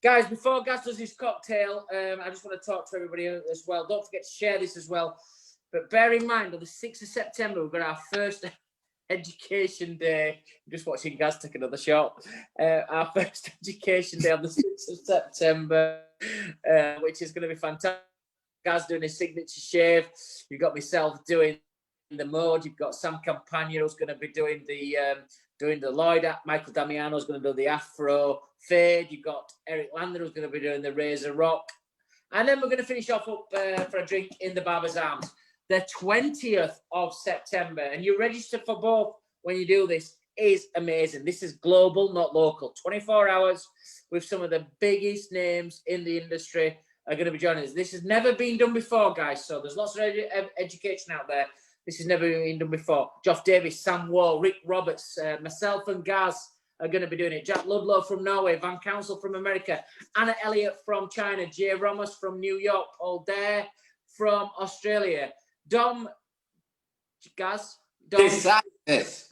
Guys, before Gaz does his cocktail, I just want to talk to everybody as well. Don't forget to share this as well. But bear in mind, on the 6th of September, we've got our first education day. I'm just watching Gaz take another shot. Our first education day on the 6th of September, which is going to be fantastic. Gaz doing his signature shave. You've got myself doing the mode. You've got Sam Campagna who's going to be doing the Lloyd. Michael Damiano's going to do the Afro fade. You've got Eric Lander who's going to be doing the Razor Rock. And then we're going to finish off up for a drink in the Barber's Arms. The 20th of September. And you register for both when you do this. Is amazing. This is global, not local. 24 hours with some of the biggest names in the industry are going to be joining us. This has never been done before, guys. So there's lots of education out there. This has never been done before. Geoff Davis, Sam Wahl, Rick Roberts, myself and Gaz are going to be doing it. Jack Ludlow from Norway, Van Council from America, Anna Elliott from China, Jay Ramos from New York, Paul Dare from Australia, Dom, Gaz? Dom. Yes.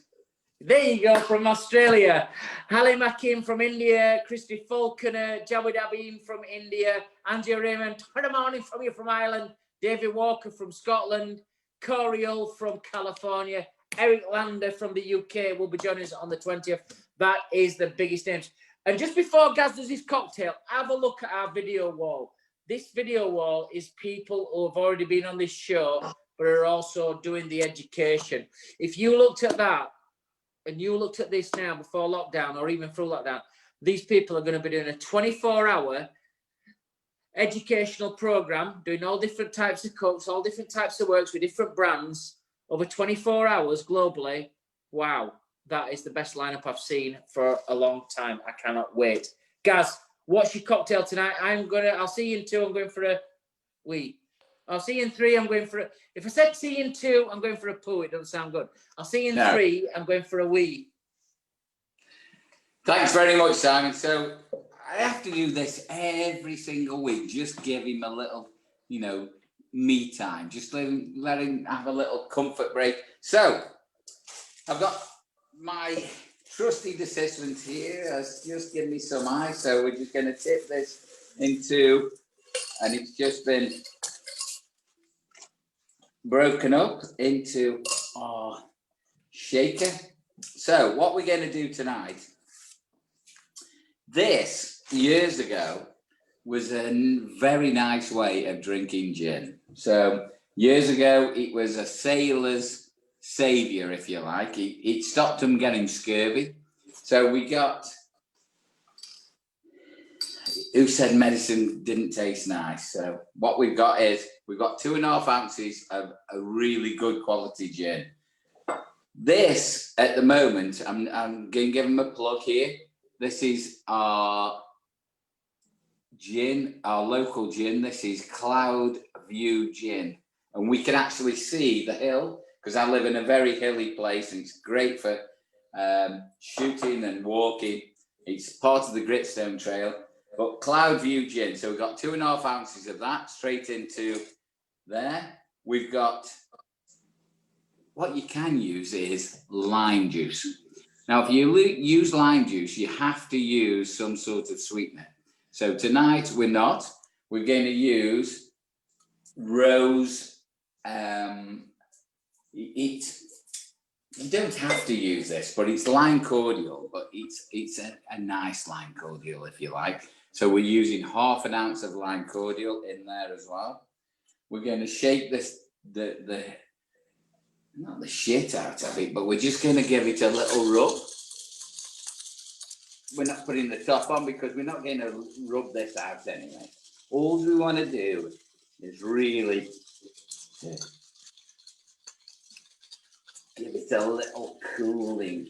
There you go, from Australia. Halle Machin from India, Christy Falconer, Jawed Abeen from India, Angie Raymond, good morning from you from Ireland, David Walker from Scotland, Corey Hull from California, Eric Lander from the UK will be joining us on the 20th. That is the biggest names. And just before Gaz does his cocktail, have a look at our video wall. This video wall is people who have already been on this show, but are also doing the education. If you looked at that, and you looked at this now before lockdown or even through lockdown, these people are going to be doing a 24-hour educational program, doing all different types of cuts, all different types of works with different brands over 24 hours globally. Wow, that is the best lineup I've seen for a long time. I cannot wait. Gaz, what's your cocktail tonight? I'll see you in 2. I'm going for a wee. I'll see you in 3. I'm going for a... If I said see you in 2, I'm going for a poo. It doesn't sound good. I'll see you in 3. I'm going for a wee. Thanks very much, Simon. So I have to do this every single week. Just give him a little, me time. Just let him have a little comfort break. So I've got my trusted assistant here has just given me some ice. So we're just going to tip this into, and it's just been broken up into our shaker. So what we're going to do tonight, this years ago was a very nice way of drinking gin. So years ago it was a sailor's savior, if you like. It stopped them getting scurvy. So we got, who said medicine didn't taste nice? So what we've got is, we've got 2.5 ounces of a really good quality gin. This, at the moment, I'm going to give them a plug here. This is our gin, our local gin. This is Cloud View Gin. And we can actually see the hill, because I live in a very hilly place, and it's great for shooting and walking. It's part of the Gritstone Trail. But Cloud View Gin, so we've got 2.5 ounces of that straight into there. We've got, what you can use is lime juice. Now, if you use lime juice, you have to use some sort of sweetener. So tonight we're not. We're going to use rose. You don't have to use this, but it's lime cordial. But it's a nice lime cordial, if you like. So we're using 1/2 ounce of lime cordial in there as well. We're going to shake this, not the shit out of it, but we're just going to give it a little rub. We're not putting the top on because we're not going to rub this out anyway. All we want to do is really give it a little cooling.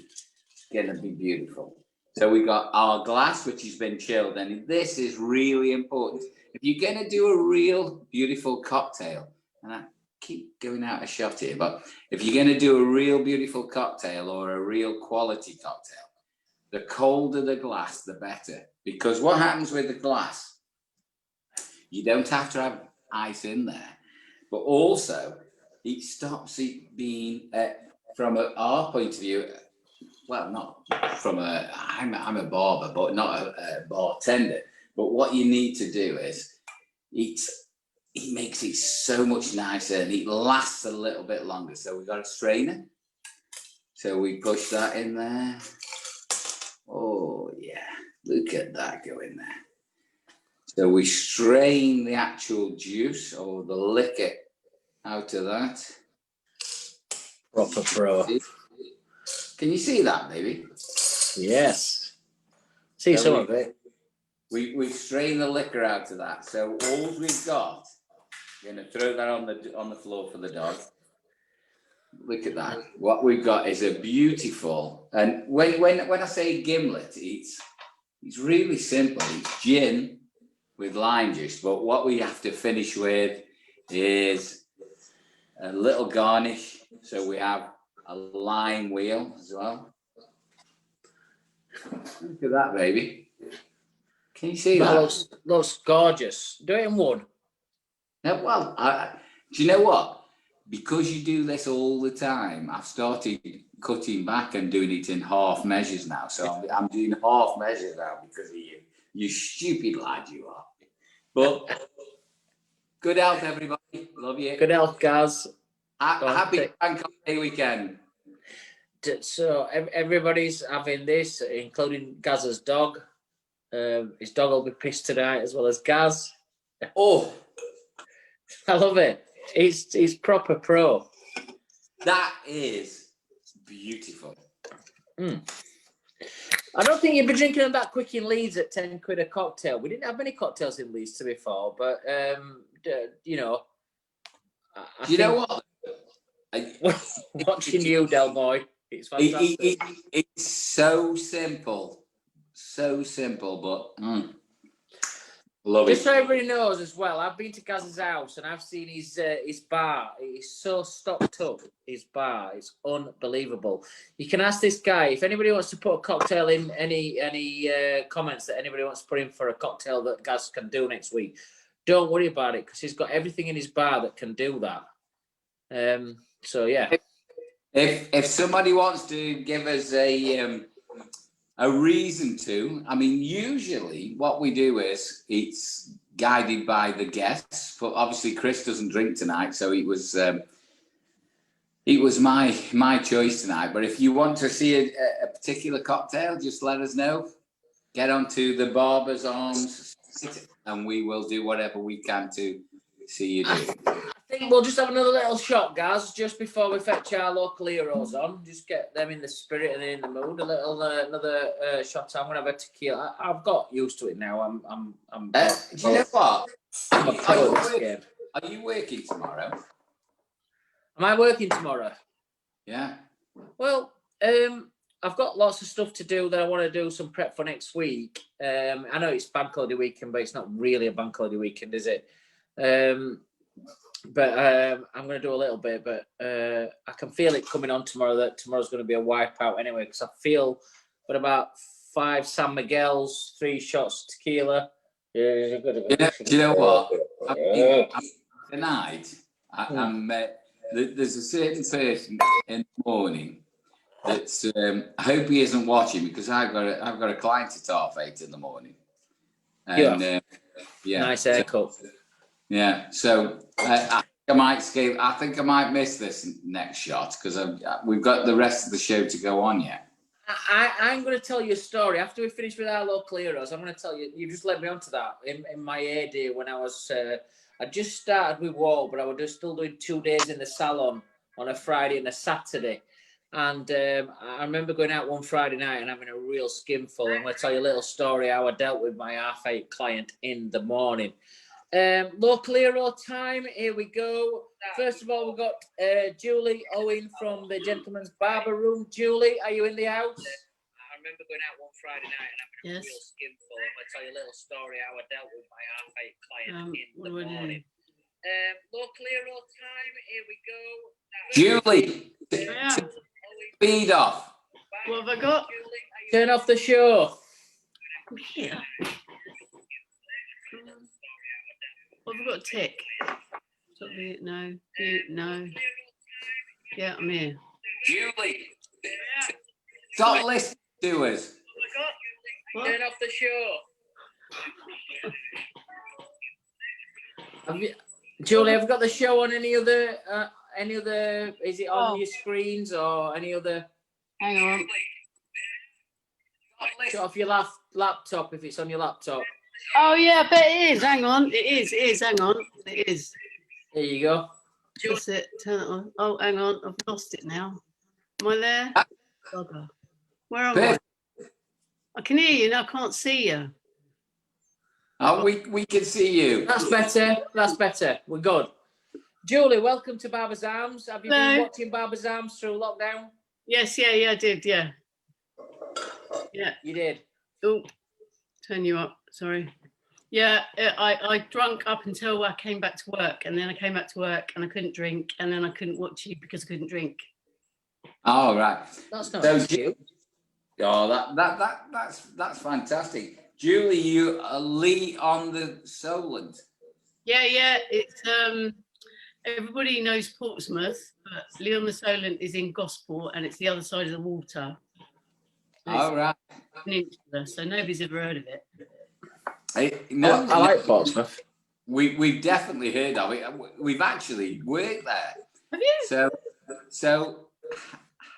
It's going to be beautiful. So we've got our glass, which has been chilled, and this is really important. If you're going to do a real beautiful cocktail, and I keep going out a shot here, but if you're going to do a real beautiful cocktail or a real quality cocktail, the colder the glass, the better. Because what happens with the glass, you don't have to have ice in there, but also it stops it being, from our point of view, well, not from I'm a barber, but not a bartender. But what you need to do is, it makes it so much nicer and it lasts a little bit longer. So we've got a strainer. So we push that in there. Oh yeah, look at that go in there. So we strain the actual juice or the liquor out of that. Proper pro. Can you see that, baby? Yes. See some of it. We've strained the liquor out of that. So all we've got, I'm going to throw that on the floor for the dog. Look at that. What we've got is a beautiful, and when I say gimlet, it's really simple. It's gin with lime juice, but what we have to finish with is a little garnish. So we have a lime wheel as well. Look at that, baby. Can you see that? Looks gorgeous. Do it in wood. Yeah, well, do you know what? Because you do this all the time, I've started cutting back and doing it in half measures now. So I'm doing half measures now because of you. You stupid lad you are. But good health, everybody. Love you. Good health, guys. Happy Bank Holiday weekend. So everybody's having this, including Gaz's dog. His dog will be pissed tonight as well as Gaz. Oh, I love it. He's proper pro. That is beautiful. I don't think you'd be drinking them that quick in Leeds at 10 quid a cocktail. We didn't have many cocktails in Leeds to before, but you know. You know what? Watching you, Del Boy, it's fantastic. It's so simple, but love Just it. so everybody knows as well, I've been to Gaz's house and I've seen his bar. It's so stocked up, his bar. It's unbelievable. You can ask this guy if anybody wants to put a cocktail in, any comments that anybody wants to put in for a cocktail that Gaz can do next week. Don't worry about it because he's got everything in his bar that can do that. So yeah. If somebody wants to give us a reason to, I mean, usually what we do is it's guided by the guests, but obviously Chris doesn't drink tonight, so it was my choice tonight. But if you want to see a particular cocktail, just let us know. Get onto the Barbers' arms, and we will do whatever we can to see you do. I think we'll just have another little shot, guys, just before we fetch our local heroes on. Just get them in the spirit and in the mood. A little another shot. I'm gonna have a tequila. I've got used to it now. I'm do you know what? Are you working tomorrow? Am I working tomorrow? Yeah. Well, I've got lots of stuff to do that I want to do some prep for next week. I know it's bank holiday weekend, but it's not really a bank holiday weekend, is it? But I'm going to do a little bit, but I can feel it coming on tomorrow that tomorrow's going to be a wipeout anyway, because I feel got about 5 San Miguel's, 3 shots tequila. Do you know what? Tonight, there's a certain person in the morning that's. I hope he isn't watching because I've got a client at 8:30 in the morning. And, yeah. Nice haircut. Yeah, so I might skip. I think I might miss this next shot because we've got the rest of the show to go on yet. I'm going to tell you a story after we finish with our local heroes. I'm going to tell you. You just led me onto that in my heyday when I was. I just started with Wahl, but I was just still doing 2 days in the salon on a Friday and a Saturday. And I remember going out one Friday night and having a real skinful. I'm going to tell you a little story how I dealt with my 8:30 client in the morning. Local hero time, here we go. First of all, we've got Julie Owen from the Gentleman's Barber Room. Julie, are you in the house? I remember going out one Friday night and having a real skinful. I'm going to tell you a little story how I dealt with my 8:30 client in the morning. Local hero time, here we go. Julie, speed off. What have I got? Turn off the show. Yeah. What have I got to tick? No. No. Yeah, I'm here. Julie, stop listening to us. What? Turn off the show. Julie, have you got the show on any other? Is it on your screens or any other? Hang on. Shut off your laptop if it's on your laptop. Oh yeah, I bet it is. Hang on. It is. Hang on. It is. There you go. That's it. Turn it on. Oh, hang on. I've lost it now. Am I there? Bugger. Where am I? I can hear you and I can't see you. Oh, we can see you. That's better. That's better. We're good. Julie, welcome to Barber's Arms. Have you been watching Barber's Arms through lockdown? Yes, yeah, I did, yeah. Yeah. You did? Oh, turn you up, sorry. Yeah, I drank up until I came back to work, and then I came back to work and I couldn't drink, and then I couldn't watch you because I couldn't drink. Oh, right. That's not So, cute. Oh, that's fantastic. Julie, you are Lee on the Solent. Yeah, it's everybody knows Portsmouth, but Lee on the Solent is in Gosport, and it's the other side of the water. All right. Peninsula, so nobody's ever heard of it. I like Portsmouth. We've definitely heard of it. We've actually worked there. Have you? So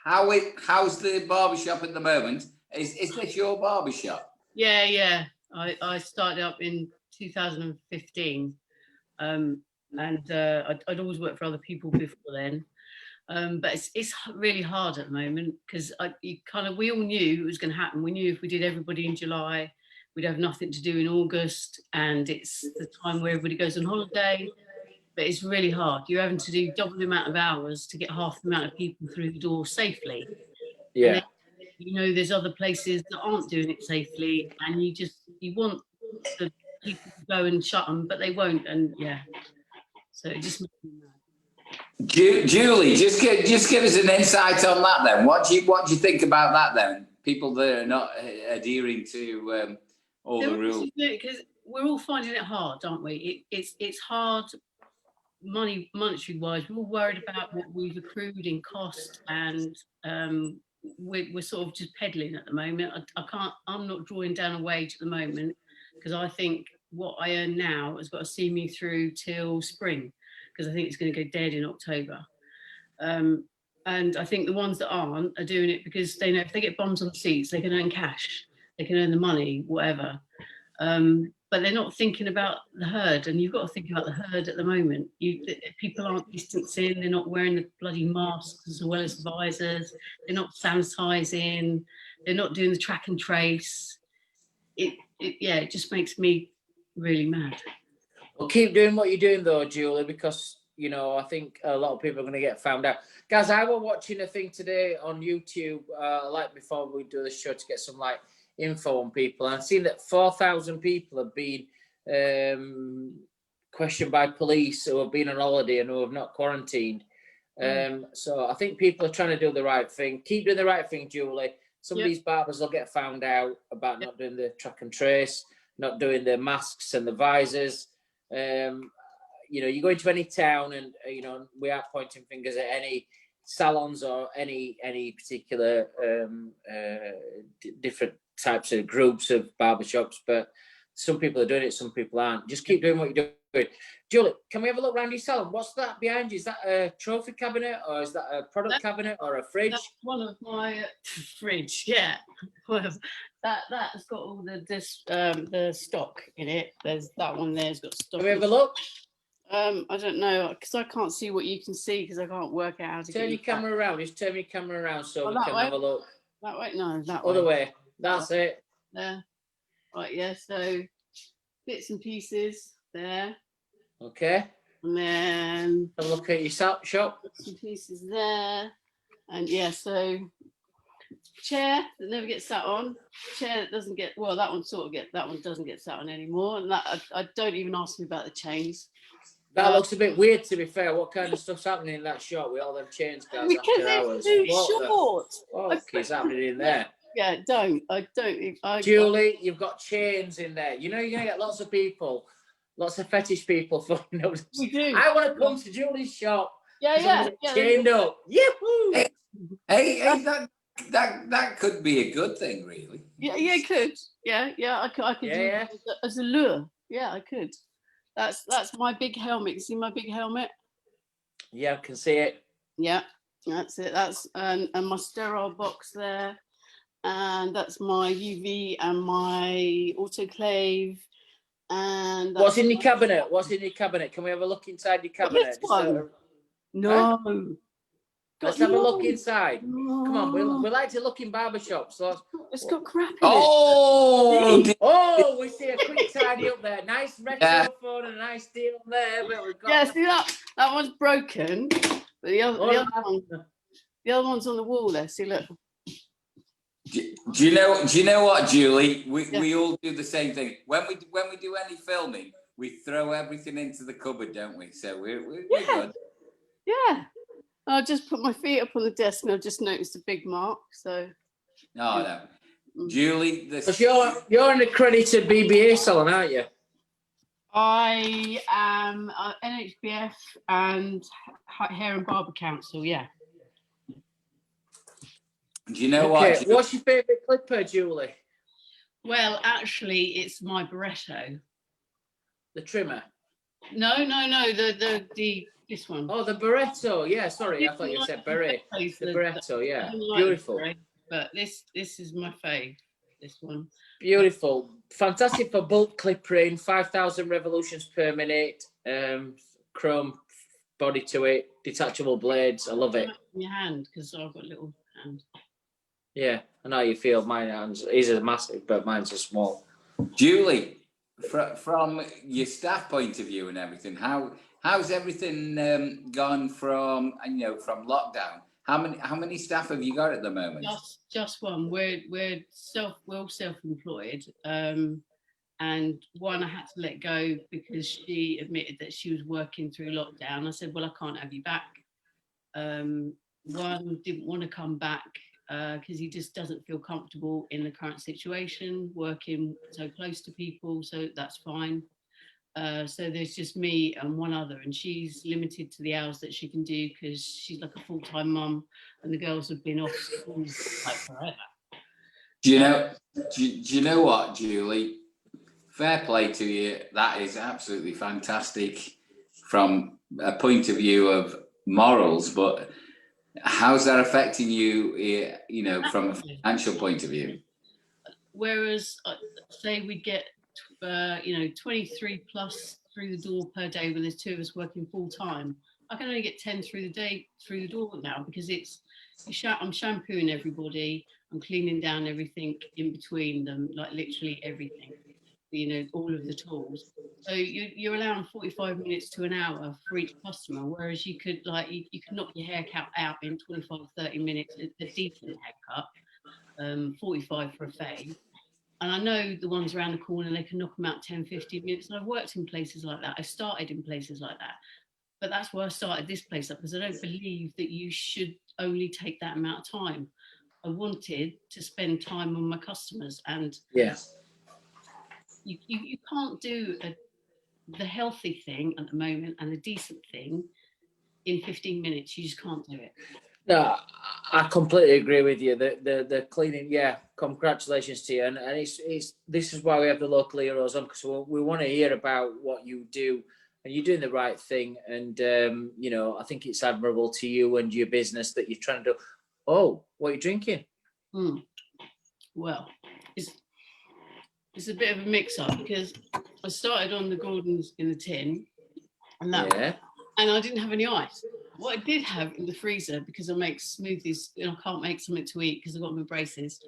how's the barbershop at the moment? Is this your barbershop? Yeah. I started up in 2015, and I'd always worked for other people before then. But it's really hard at the moment because we all knew it was going to happen. We knew if we did everybody in July, we'd have nothing to do in August, and it's the time where everybody goes on holiday. But it's really hard. You're having to do double the amount of hours to get half the amount of people through the door safely. Yeah. There's other places that aren't doing it safely, and you want the people to go and shut them, but they won't. And yeah, so it just makes me mad. Julie, just give us an insight on that then. What do you think about that then? People that are not adhering to all the rules. Because we're all finding it hard, aren't we? It's hard monetary wise. We're all worried about what we've accrued in cost, and we're sort of just peddling at the moment. I'm not drawing down a wage at the moment because I think what I earn now has got to see me through till spring, because I think it's going to go dead in October. And I think the ones that aren't are doing it because they know if they get bums on seats, they can earn cash, they can earn the money, whatever. But they're not thinking about the herd, and you've got to think about the herd at the moment. People aren't distancing, they're not wearing the bloody masks as well as visors, they're not sanitising, they're not doing the track and trace. It just makes me really mad. Well, keep doing what you're doing though, Julie, because I think a lot of people are going to get found out. Guys, I was watching a thing today on YouTube, before we do the show, to get some info on people. And I've seen that 4,000 people have been questioned by police who have been on holiday and who have not quarantined. So I think people are trying to do the right thing. Keep doing the right thing, Julie. Some of these barbers will get found out about not doing the track and trace, not doing the masks and the visors. You go into any town and, we are pointing fingers at any salons or any particular different types of groups of barbershops, but some people are doing it, some people aren't. Just keep doing what you're doing. Julie, can we have a look around your salon? What's that behind you? Is that a trophy cabinet, or is that a product cabinet, or a fridge? That's one of my fridge, yeah. That's got all the stock in it. There's that one there's got stock. Can we have a look? I don't know, because I can't see what you can see because I can't work out how to turn your camera around. Just turn your camera around so we can way? have a look. That way? No, that Other way. way. That's it. There. Right, yeah, so bits and pieces there. Okay. And then have a look at your shop. Bits and pieces there. And yeah, so chair that never gets sat on. Chair that doesn't get, well, that one doesn't get sat on anymore. And that I don't even ask me about the chains. That looks a bit weird, to be fair. What kind of stuff's happening in that shop with all them chains, guys? Because after it's hours? too What short. the fuck is happening in there? Yeah, I don't. Julie, you've got chains in there. You're going to get lots of people, lots of fetish people phoning up. We do. I want to come to Julie's shop. Yeah. Chained up. Yahoo! Hey, that could be a good thing, really. Yeah, it could. Yeah, I could do it as a lure. Yeah, I could. That's my big helmet. You see my big helmet? Yeah, I can see it. Yeah, that's it. That's and my sterile box there, and that's my UV and my autoclave. And what's in your cabinet? What's in your cabinet? Can we have a look inside your cabinet? This one. No. Let's have a look inside. Come on, we like to look in barbershops. So It's got crap in Oh, it. oh, we see a quick tidy up there. Nice retro Yeah. phone and a nice deal there. But we've got Yeah, see that one's broken. But the other one's on the wall there. See, look. do you know what, Julie? We all do the same thing. When we do any filming, we throw everything into the cupboard, don't we? So we're good. Yeah. I just put my feet up on the desk and I've just noticed a big mark. So. No. Julie, Because you're an accredited BBA salon, aren't you? I am NHBF and Hair and Barber Council. Yeah. do you know what? What's your favourite clipper, Julie? Well, actually, it's my Barretto. The trimmer. No. The this one. Oh, the Barretto. Yeah, sorry, I thought you said beret. The Barretto, yeah, beautiful. But this is my fave. This one. Beautiful, fantastic for bulk clipping. 5,000 revolutions per minute. Chrome body to it. Detachable blades. I love it. In your hand, because I've got a little hand. Yeah, I know how you feel. My hands, his are massive, but mine's are small. Julie, from your staff point of view and everything, how's everything gone from lockdown? How many staff have you got at the moment? Just one. We're all self-employed, and one I had to let go because she admitted that she was working through lockdown. I said, well, I can't have you back. One didn't want to come back because he just doesn't feel comfortable in the current situation, working so close to people, so that's fine. So there's just me and one other, and she's limited to the hours that she can do because she's like a full-time mum, and the girls have been off school like forever. Do you know what, Julie? Fair play to you. That is absolutely fantastic from a point of view of morals, but how's that affecting you, from a financial point of view? Whereas, say we get 23 plus through the door per day when there's two of us working full time, I can only get 10 through the door now because I'm shampooing everybody, I'm cleaning down everything in between them, like literally everything, all of the tools. So you're allowing 45 minutes to an hour for each customer, whereas you could knock your haircut out in 25, 30 minutes, a decent haircut, 45 for a fade. And I know the ones around the corner, they can knock them out 10, 15 minutes. And I've worked in places like that. I started in places like that. But that's why I started this place up, because I don't believe that you should only take that amount of time. I wanted to spend time on my customers. And you can't do the healthy thing at the moment and the decent thing in 15 minutes. You just can't do it. No, I completely agree with you. The cleaning, congratulations to you. And it's this is why we have the local heroes on, because we want to hear about what you do, and you're doing the right thing. And I think it's admirable to you and your business that you're trying to do. Oh, what are you drinking? Well, it's a bit of a mix-up because I started on the Gordon's in the tin, and and I didn't have any ice. What I did have in the freezer, because I make smoothies, and I can't make something to eat because I've got my braces.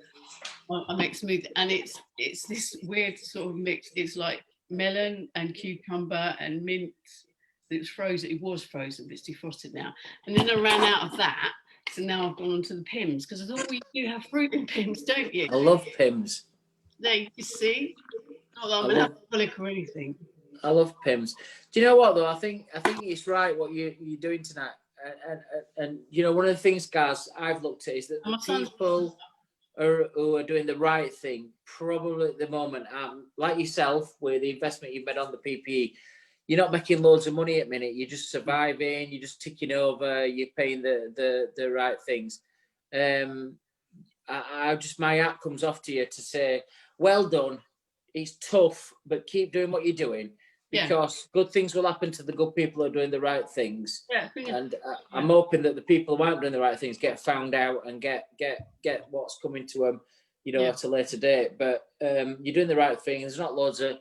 I make smoothie, and it's this weird sort of mix. It's like melon and cucumber and mint. It's frozen. It was frozen, but it's defrosted now. And then I ran out of that, so now I've gone on to the Pims, because I thought, well, you have fruit in Pims, don't you? I love Pims. There you see. Not that I'm an alcoholic or anything. I love Pims. Do you know what though? I think it's right what you're doing tonight. And one of the things, guys, I've looked at is that the people who are doing the right thing probably at the moment, like yourself, with the investment you've made on the PPE, you're not making loads of money at the minute. You're just surviving. You're just ticking over. You're paying the right things. My hat comes off to you to say, well done. It's tough, but keep doing what you're doing, because good things will happen to the good people who are doing the right things. And I'm hoping that the people who aren't doing the right things get found out and get what's coming to them, at a later date. But you're doing the right thing. There's not loads of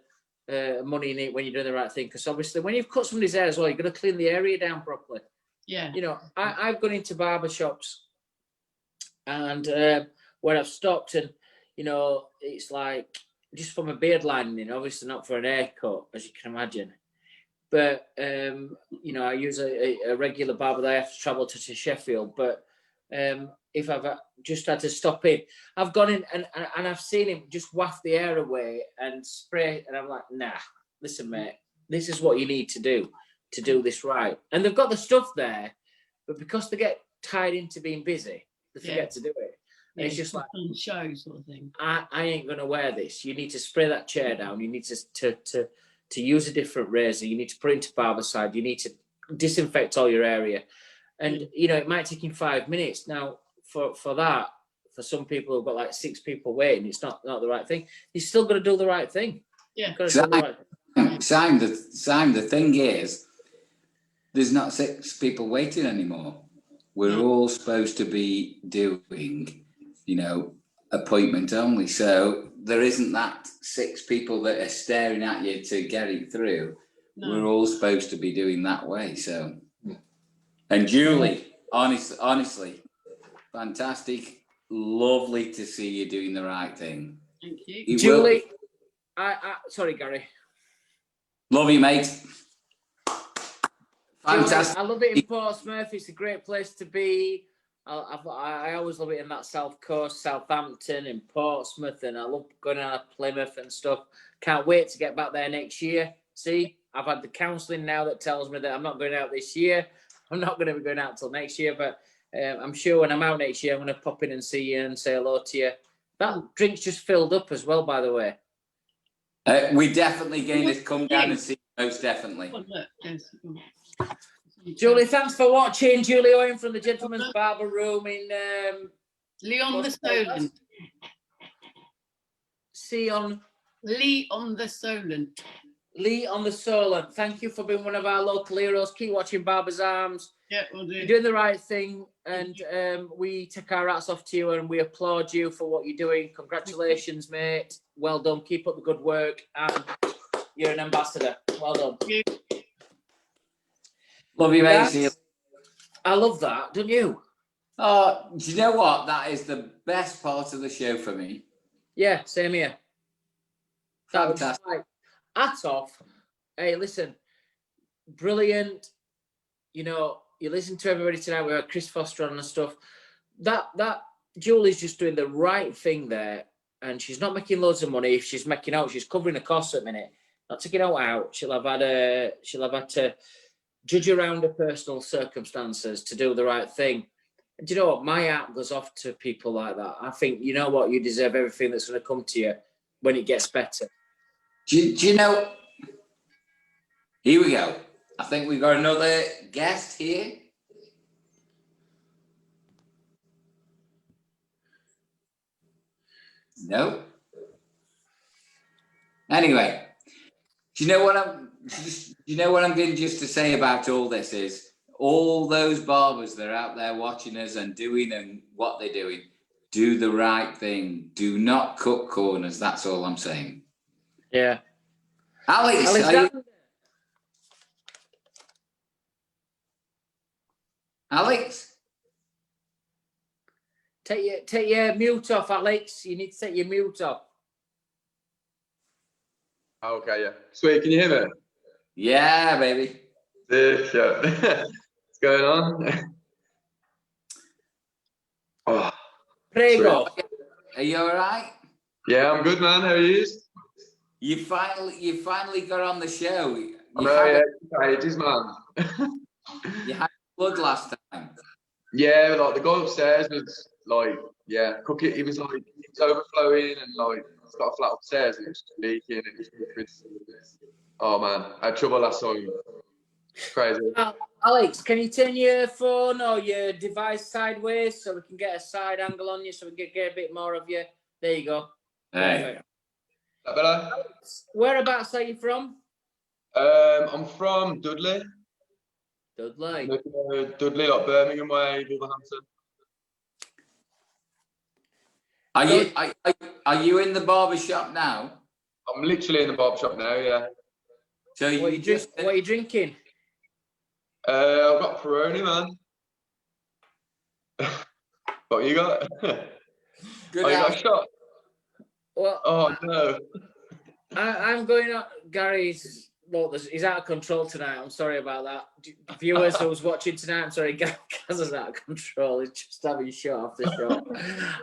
money in it when you're doing the right thing, because obviously when you've cut somebody's hair as well, you've got to clean the area down properly. Yeah. You know, I've gone into barbershops and where I've stopped and, you know, it's like just from a beard lining, obviously not for an haircut, as you can imagine. But, you know, I use a regular barber that I have to travel to Sheffield. But if I've just had to stop in, I've gone in and I've seen him just waft the air away and spray. And I'm like, nah, listen, mate, this is what you need to do this right. And they've got the stuff there, but because they get tied into being busy, they forget to do it. And it's just like show sort of thing. I ain't gonna wear this. You need to spray that chair down. You need to use a different razor. You need to put it into barbicide. You need to disinfect all your area. And you know, it might take him 5 minutes. Now, for that, for some people who've got like 6 people waiting, it's not the right thing. He's still got to do the right thing. Yeah. Sam, the thing is, there's not 6 people waiting anymore. We're all supposed to be doing, you know, appointment only. So there isn't that 6 people that are staring at you to get it through. No. We're all supposed to be doing that way. So, and Julie, honestly, fantastic. Lovely to see you doing the right thing. Thank you. Julie, sorry, Gary. Love you, mate. Fantastic. I love it in Portsmouth. It's a great place to be. I always love it in that South Coast, Southampton and Portsmouth, and I love going out of Plymouth and stuff. Can't wait to get back there next year. See, I've had the counselling now that tells me that I'm not going out this year. I'm not going to be going out till next year, but I'm sure when I'm out next year, I'm going to pop in and see you and say hello to you. That drink's just filled up as well, by the way. We definitely going to come down and see you, most definitely. Julie, thanks for watching. Julie Owen from the Gentleman's Barber Room in Leon the Solent. Lee on the Solent. Lee on the Solent. Thank you for being one of our local heroes. Keep watching Barber's Arms. Yeah, we'll do. You're doing the right thing, and we take our hats off to you and we applaud you for what you're doing. Congratulations, mate. Well done. Keep up the good work, and you're an ambassador. Well done. Love you, mate. I love that, don't you? Oh, do you know what? That is the best part of the show for me. Yeah, same here. Fantastic. Like, hat off. Hey, listen, brilliant. You know, you listen to everybody tonight. We had Chris Foster on and stuff. That Julie's just doing the right thing there, and she's not making loads of money. If she's making out, she's covering the costs at the minute. Not taking out. She'll have had to judge around her personal circumstances to do the right thing. And do you know what? My hat goes off to people like that. I think, you know what? You deserve everything that's going to come to you when it gets better. Do you know? Here we go. I think we've got another guest here. No. Anyway, do you know what I'm going just to say about all this is all those barbers that are out there watching us and doing and what they're doing, do the right thing. Do not cut corners. That's all I'm saying. Yeah. Alex, take your mute off, Alex. You need to take your mute off. Okay, yeah. Sweet, can you hear me? Yeah, baby. Yeah. What's going on? Oh, Prego. Are you all right? Yeah, I'm good, man. How are you? You finally got on the show. Ages, man. You had blood last time. Yeah, like the guy upstairs was like, yeah, cooking. He was overflowing and like it's got a flat upstairs and it was leaking and oh man, I had trouble last time. Crazy. Alex, can you turn your phone or your device sideways so we can get a side angle on you so we can get a bit more of you? There you go. Hey. Alex, whereabouts are you from? I'm from Dudley. Dudley, like Birmingham way, Wolverhampton. Are you in the barbershop now? I'm literally in the barbershop now, yeah. So what are you drinking? I've got Peroni, man. What you got? Good Oh, you got a health. shot? Well, Oh, no. I'm going on. Gary's, well, he's out of control tonight. I'm sorry about that. Viewers who's watching tonight, I'm sorry, Gaz is out of control. He's just having shot after shot.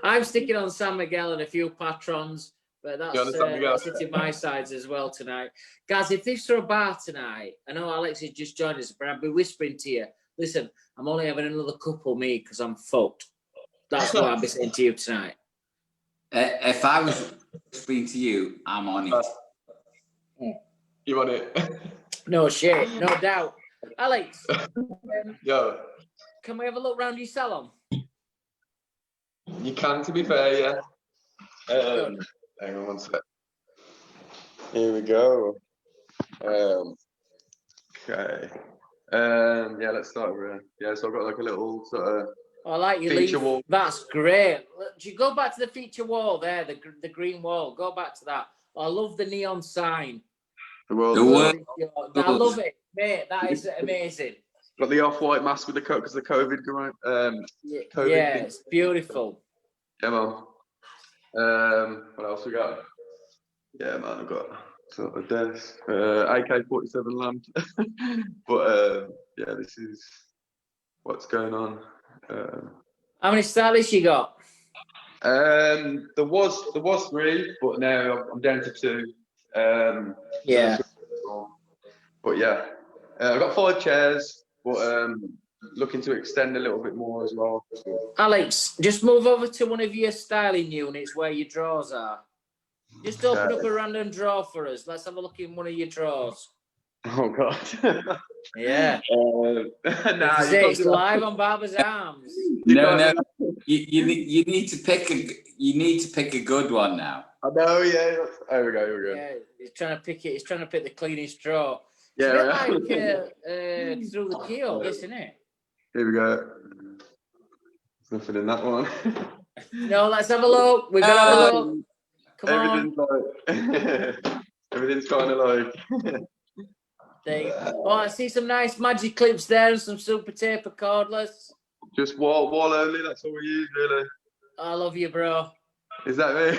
I'm sticking on San Miguel and a few patrons, but that's hitting my sides as well tonight. Gaz, if this were a bar tonight, I know Alex has just joined us, but I'd be whispering to you, listen, I'm only having another couple, me, because I'm fucked. That's what I'd be saying to you tonight. If I was speaking to you, I'm on it. You want it? No shit, no doubt. Alex, Yo, can we have a look round your salon? you can, to be fair, yeah. Hang on one sec. Here we go. Okay. Yeah, let's start over here. Yeah, so I've got like a little sort of I like your feature leaf. wall. That's great. Do you go back to the feature wall there, the green wall? Go back to that. I love the neon sign. The world. I love it, mate. That is amazing. Got the off-white mask with the coat because the COVID. COVID yeah, thing. it's beautiful. Yeah, man. What else we got? Yeah, man, I've got sort of desk, AK-47 lamp. But yeah, this is what's going on. How many stylists you got? There was 3, but now I'm down to 2. Yeah. But yeah, I've got 5 chairs, but looking to extend a little bit more as well. Alex, just move over to one of your styling units where your drawers are. Just open up a random drawer for us. Let's have a look in one of your drawers. Oh God. Yeah. Nah, it's live on Barber's Arms. No. You need to pick a good one now. I know. Yeah. Here we go. Yeah, he's trying to pick it. He's trying to pick the cleanest drawer. Yeah. It's a bit like through the keyhole, this, isn't it? Here we go. There's nothing in that one. No, let's have a look. We've got to have a look. Come Everything's kind of like. Oh, I see some nice magic clips there and some super taper cordless. Just wall only. That's all we use, really. I love you, bro. Is that me?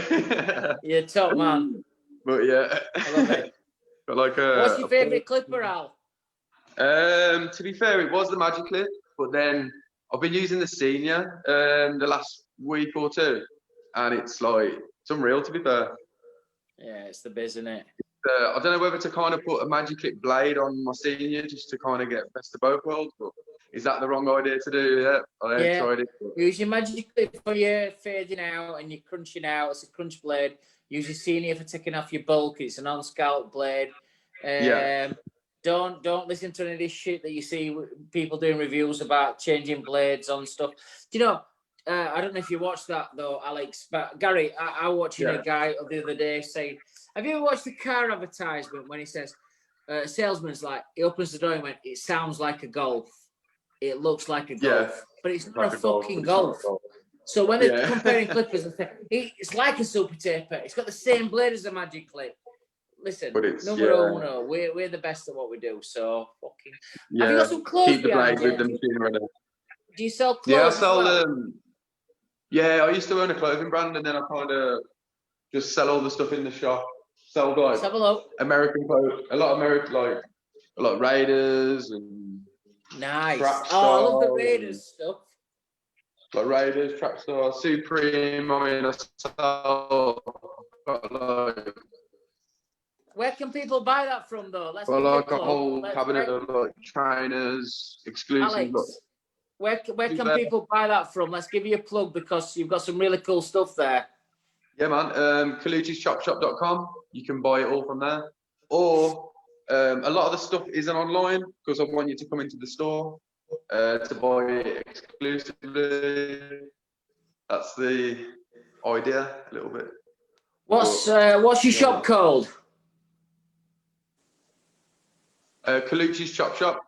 You're top man. But yeah. I love it. Got like what's your favourite clipper, Al? To be fair, it was the magic clip, but then I've been using the senior the last week or 2, and it's like it's unreal, to be fair. Yeah, it's the biz, isn't it? I don't know whether to kind of put a magic clip blade on my senior just to kind of get best of both worlds, but is that the wrong idea to do? Yeah, I have tried it. But... Use your magic clip for your fading out and your crunching out. It's a crunch blade. Use your senior for taking off your bulk. It's an on-scalp blade. Don't listen to any of this shit that you see people doing reviews about changing blades on stuff. Do you know? I don't know if you watched that though, Alex. But Gary, I watching a guy the other day saying, "Have you ever watched the car advertisement when he says, salesman's like, he opens the door and went, it sounds like a Golf. It looks like a Golf, but it's not like a fucking Golf. So when they're comparing clippers and say, it's like a super taper. It's got the same blade as a magic clip. Listen, numero uno, we're the best at what we do. So fucking. Have you got some clothes? Keep the blade with the machine running. Do you sell clothes? Yeah, I sell yeah, I used to own a clothing brand, and then I kind of just sell all the stuff in the shop. Sell like let's have a look. American clothes, a lot of Raiders and nice. Oh, I love the Raiders stuff. Like Raiders, Trackstar, Supreme. I mean, I sell like. Where can people buy that from, though? Let's like a whole cabinet of like trainers, exclusive. Alex, where can people buy that from? Let's give you a plug because you've got some really cool stuff there. Yeah, man. Colucci's Chopshop.com. You can buy it all from there. Or a lot of the stuff isn't online because I want you to come into the store to buy it exclusively. That's the idea, a little bit. What's your shop called? Colucci's Chopshop.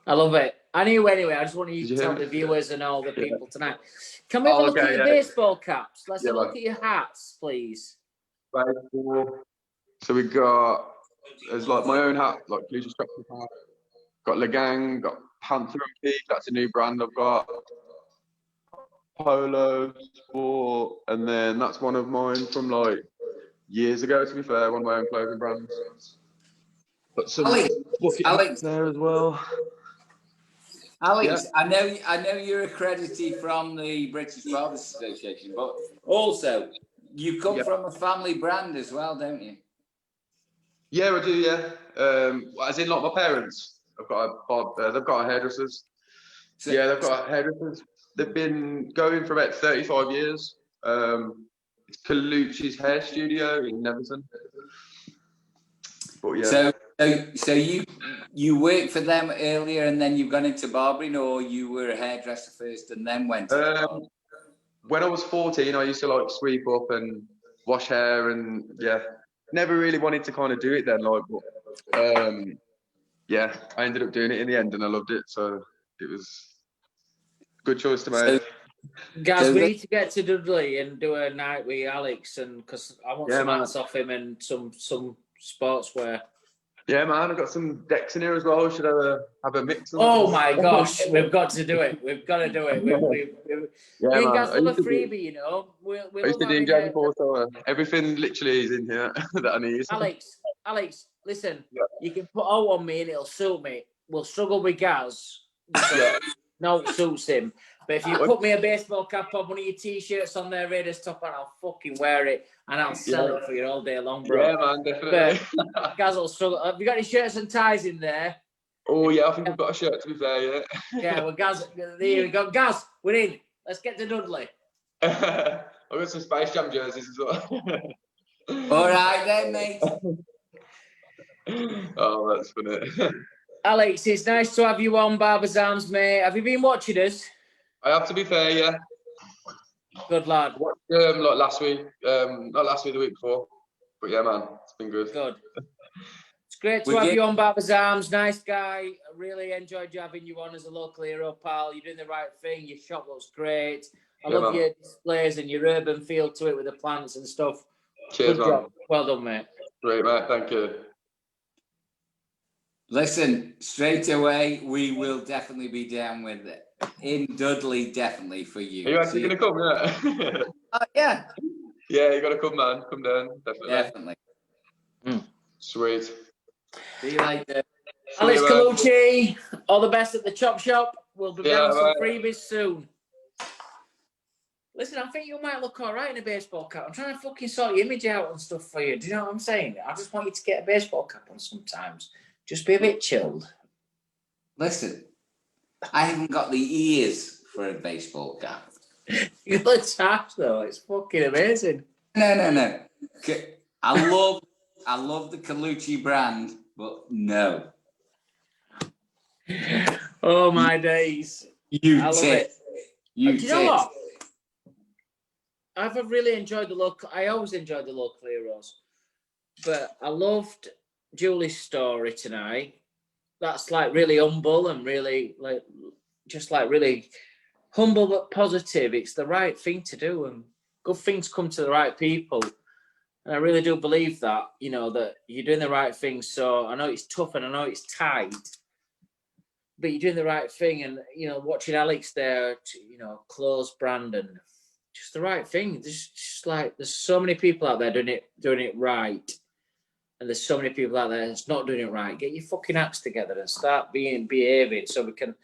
I love it. I knew anyway. I just want you to tell the viewers and all the people tonight. Can we have a look at your baseball caps? Let's have a look at your hats, please. So we got, there's like my own hat, like Colucci's Chopshop hat. Got Legang, got Panther and Peak, that's a new brand I've got. Polo Sport, and then that's one of mine from like years ago, to be fair, one of my own clothing brands. But some Alex, there as well. Alex, yeah. I know you're accredited from the British Barbers Association, but also you come from a family brand as well, don't you? Yeah, I do. Yeah, as in like my parents. They've got a hairdressers. So, yeah, they've got hairdressers. They've been going for about 35 years. It's Colucci's hair studio in Neverton. But yeah. So you worked for them earlier and then you've gone into barbering, or you were a hairdresser first and then went into barbering? When I was 14, I used to like sweep up and wash hair, and never really wanted to kind of do it then, like, but I ended up doing it in the end and I loved it, so it was a good choice to make. Guys, we need to get to Dudley and do a night with Alex, and because I want some hats off him and some sportswear. Yeah, man, I've got some decks in here as well. Should have a mix. Oh my gosh, we've got to do it. We've got to do it. You guys love a freebie, you know. I used to DJ before, so everything literally is in here that I need. Alex, listen, you can put O on me and it'll suit me. We'll struggle with Gaz. No, it suits him. But if you put me a baseball cap on, one of your t-shirts on there, Raiders top on, I'll fucking wear it and I'll sell it for you all day long, bro. Yeah, man, definitely. But Gaz will struggle. Have you got any shirts and ties in there? Oh, yeah, I think I've got a shirt, to be fair, yeah. Yeah, well, Gaz, there we go. Gaz, we're in. Let's get to Dudley. I've got some Space Jam jerseys as well. All right then, mate. Oh, that's funny. Alex, it's nice to have you on Barber's Arms, mate. Have you been watching us? I have, to be fair, yeah. Good lad. Like last week, not last week, the week before. But yeah, man, it's been good. Good. It's great to have you on Barber's Arms. Nice guy. I really enjoyed having you on as a local hero, pal. You're doing the right thing. Your shop looks great. I love your displays and your urban feel to it with the plants and stuff. Cheers, good man. Job. Well done, mate. Great, mate. Thank you. Listen, straight away, we will definitely be down with it. In Dudley, definitely for you. Are you actually going to come? Yeah. Yeah. Yeah, you got to come, man. Come down. Definitely. Sweet. See you later. Alex Colucci, all the best at the Chopshop. We'll be down some freebies soon. Listen, I think you might look all right in a baseball cap. I'm trying to fucking sort your image out and stuff for you. Do you know what I'm saying? I just want you to get a baseball cap on sometimes. Just be a bit chilled. Listen, I haven't got the ears for a baseball cap. You got the taps though. It's fucking amazing. No. I love the Colucci brand, but no. Oh my days. You tit. Do you know what? I've really enjoyed the look. I always enjoyed the local heroes, but I loved Julie's story tonight. That's like really humble and really really humble but positive. It's the right thing to do, and good things come to the right people. And I really do believe that, you know, that you're doing the right thing. So I know it's tough and I know it's tight, but you're doing the right thing. And, you know, watching Alex there, you know, close Brandon, just the right thing. Just like, there's so many people out there doing it right. And there's so many people out there that's not doing it right. Get your fucking acts together and start behaving so we can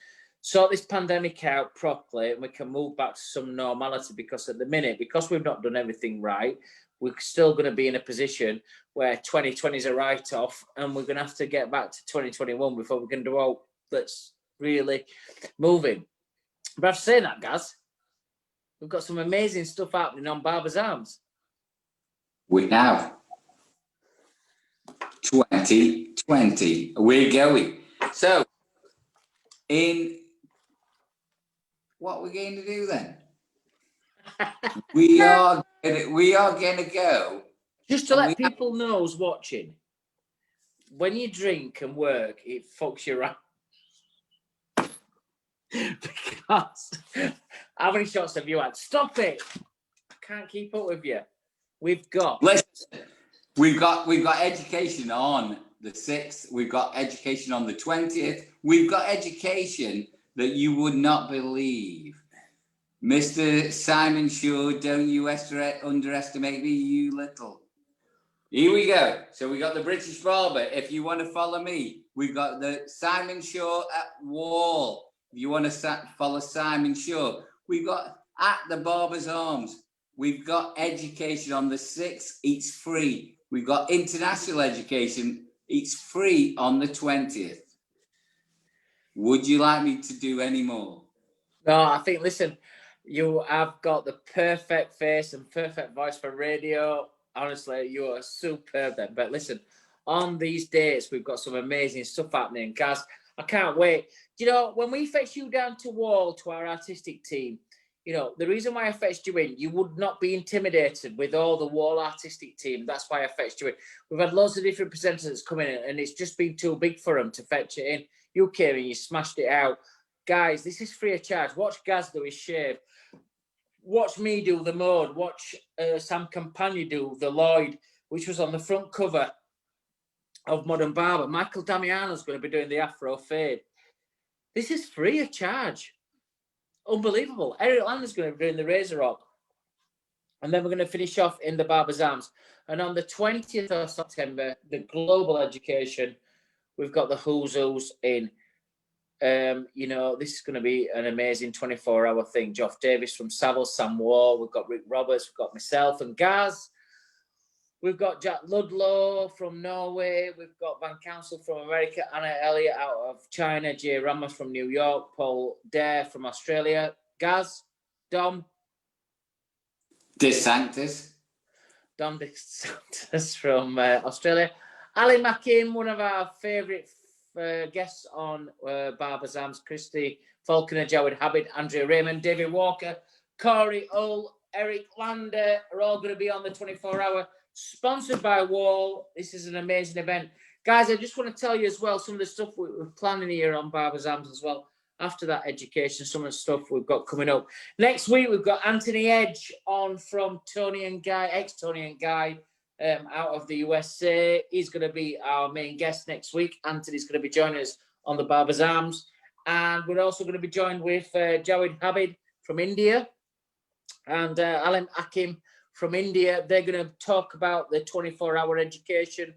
sort this pandemic out properly and we can move back to some normality, because at the minute, because we've not done everything right, we're still going to be in a position where 2020 is a write-off and we're going to have to get back to 2021 before we can do all that's really moving. But after saying that, Gaz, we've got some amazing stuff happening on Barber's Arms. We have. 2020, we're going. So, what we're going to do then? we are going to go. Just to let people know who's watching, when you drink and work, it fucks you right. Because how many shots have you had? Stop it! I can't keep up with you. We've got education on the 6th. We've got education on the 20th. We've got education that you would not believe. Mr. Simon Shaw, don't you underestimate me, you little. Here we go. So we got the British Barber. If you want to follow me, we've got the Simon Shaw at Wahl. If you want to follow Simon Shaw, we've got at the Barber's Arms. We've got education on the 6th. It's free. We've got international education. It's free on the 20th. Would you like me to do any more? No, I think, listen, you have got the perfect face and perfect voice for radio. Honestly, you are superb then. But listen, on these dates, we've got some amazing stuff happening. Guys, I can't wait. You know, when we fetch you down to Wahl, to our artistic team, you know, the reason why I fetched you in, you would not be intimidated with all the Wahl artistic team. That's why I fetched you in. We've had loads of different presenters come in, and it's just been too big for them to fetch it in. You came in, you smashed it out. Guys, this is free of charge. Watch Gaz do his shave. Watch me do the mode. Watch Sam Campagna do the Lloyd, which was on the front cover of Modern Barber. Michael Damiano's going to be doing the Afro fade. This is free of charge. Unbelievable. Eric Lander's going to be doing the Razor Rock. And then we're going to finish off in the Barber's Arms. And on the 20th of September, the Global Education, we've got the Who's Who's in. You know, this is going to be an amazing 24-hour thing. Geoff Davis from Savile, Sam Wahl, we've got Rick Roberts, we've got myself and Gaz. We've got Jack Ludlow from Norway. We've got Van Council from America, Anna Elliott out of China, Jay Ramos from New York, Paul Dare from Australia. Gaz, Dom. DeSantis. Dom DeSantis from Australia. Ali Machin, one of our favourite guests on Barber's Arms, Christy Falconer, Jawed Habib, Andrea Raymond, David Walker, Corey Hull, Eric Lander are all going to be on the 24-hour, sponsored by Wahl. This is an amazing event. Guys, I just want to tell you as well some of the stuff we're planning here on Barber's Arms as well. After that education, some of the stuff we've got coming up. Next week, we've got Anthony Edge on from Tony and Guy, ex-Tony and Guy, out of the USA. He's going to be our main guest next week. Anthony's going to be joining us on the Barber's Arms. And we're also going to be joined with Jawed Habib from India and Alim Hakim from India. They're going to talk about the 24-hour education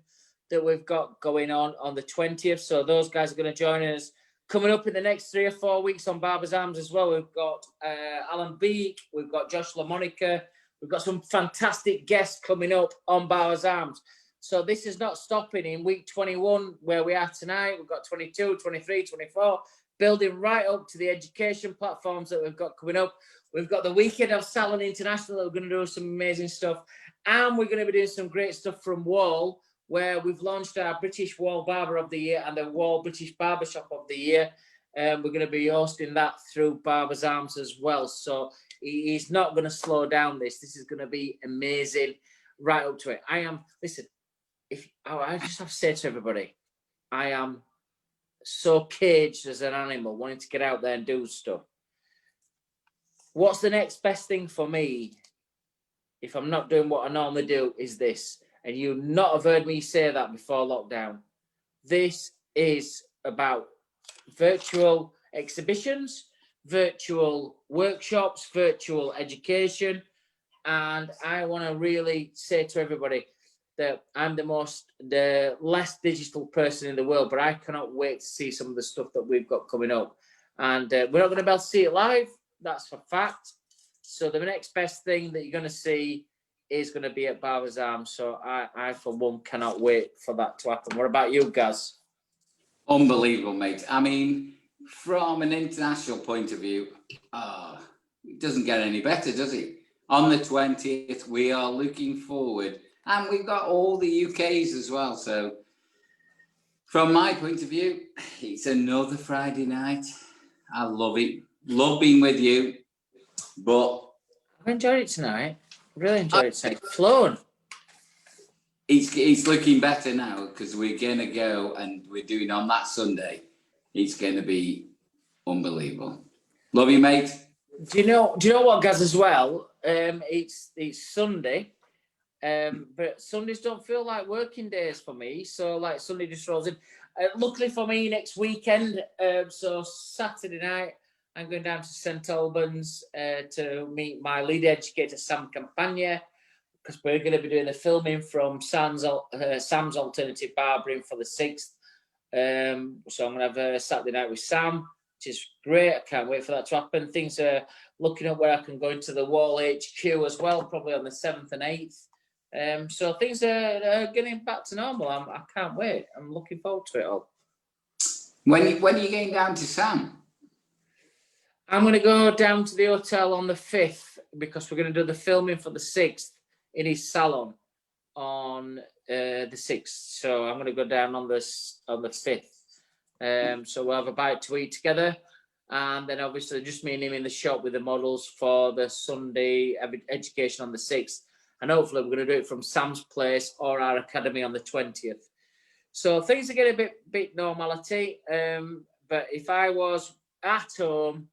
that we've got going on the 20th. So those guys are going to join us. Coming up in the next 3 or 4 weeks on Barber's Arms as well, we've got Alan Beek, we've got Josh LaMonica, we've got some fantastic guests coming up on Barber's Arms. So this is not stopping in week 21 where we are tonight. We've got 22, 23, 24, building right up to the education platforms that we've got coming up. We've got the weekend of Salon International that we're going to do some amazing stuff. And we're going to be doing some great stuff from Wahl, where we've launched our British Wahl Barber of the Year and the Wahl British Barbershop of the Year. We're going to be hosting that through Barber's Arms as well. So he's not going to slow down this. This is going to be amazing right up to it. Listen, I just have to say to everybody, I am so caged as an animal, wanting to get out there and do stuff. What's the next best thing for me, if I'm not doing what I normally do, is this. And you not have heard me say that before lockdown. This is about virtual exhibitions, virtual workshops, virtual education. And I want to really say to everybody that I'm the less digital person in the world, but I cannot wait to see some of the stuff that we've got coming up. And we're not going to be able to see it live. That's for fact. So the next best thing that you're going to see is going to be at Barber's Arms. So I, for one, cannot wait for that to happen. What about you, Gaz? Unbelievable, mate. I mean, from an international point of view, it doesn't get any better, does it? On the 20th, we are looking forward. And we've got all the UKs as well. So from my point of view, it's another Friday night. I love it. Love being with you. But I've enjoyed it tonight. Really enjoyed it tonight. Flown. It's looking better now because we're going to go and we're doing on that Sunday. It's going to be unbelievable. Love you, mate. Do you know what, Gaz, as well? It's Sunday But Sundays don't feel like working days for me. So like Sunday just rolls in. Luckily for me, next weekend, so Saturday night, I'm going down to St Albans to meet my lead educator, Sam Campagna, because we're going to be doing the filming from Sam's Alternative Barbering for the 6th. So I'm going to have a Saturday night with Sam, which is great. I can't wait for that to happen. Things are looking up where I can go into the Wahl HQ as well, probably on the 7th and 8th. So things are getting back to normal. I can't wait. I'm looking forward to it all. When are you going down to Sam? I'm going to go down to the hotel on the 5th because we're going to do the filming for the 6th in his salon on the 6th. So I'm going to go down on the 5th. So we'll have a bite to eat together. And then obviously just me and him in the shop with the models for the Sunday education on the 6th. And hopefully we're going to do it from Sam's place or our academy on the 20th. So things are getting a bit normality. But if I was at home,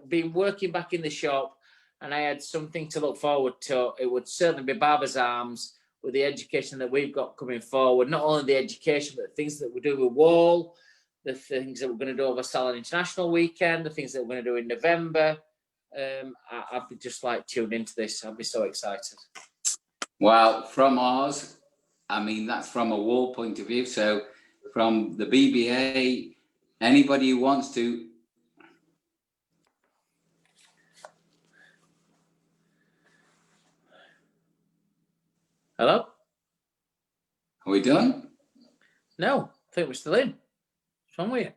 been working back in the shop, and I had something to look forward to, it would certainly be Barbers Arms with the education that we've got coming forward. Not only the education, but the things that we do with Wahl, the things that we're going to do over Salon International Weekend, the things that we're going to do in November. I'd be just like tuned into this. I'd be so excited. Well, from ours, I mean, that's from a Wahl point of view. So from the BBA, anybody who wants to. Hello? Are we done? No, I think we're still in. What's wrong with you?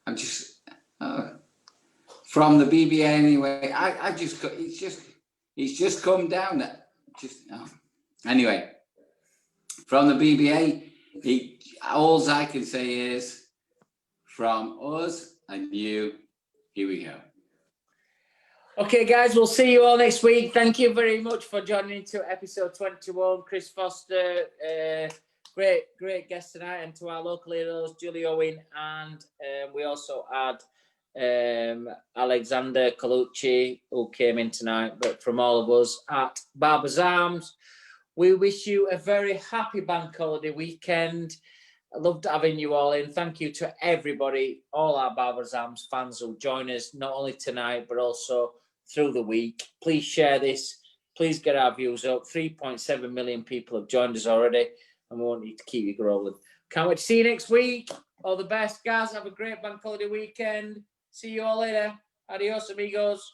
I'm just from the BBA anyway. I just got it's just come down. Anyway, from the BBA, all I can say is from us and you. Here we go. Okay, guys, we'll see you all next week. Thank you very much for joining to episode 21. Chris Foster, great guest tonight, and to our local heroes, Julie Owen, and we also had Alexander Colucci, who came in tonight. But from all of us at Barbers Arms, we wish you a very happy bank holiday weekend. I loved having you all in. Thank you to everybody, all our Barbers Arms fans who join us, not only tonight, but also through the week. Please share this. Please get our views up. 3.7 million people have joined us already, and we want you to keep you growing. Can't wait to see you next week. All the best, guys. Have a great bank holiday weekend. See you all later. Adios, amigos.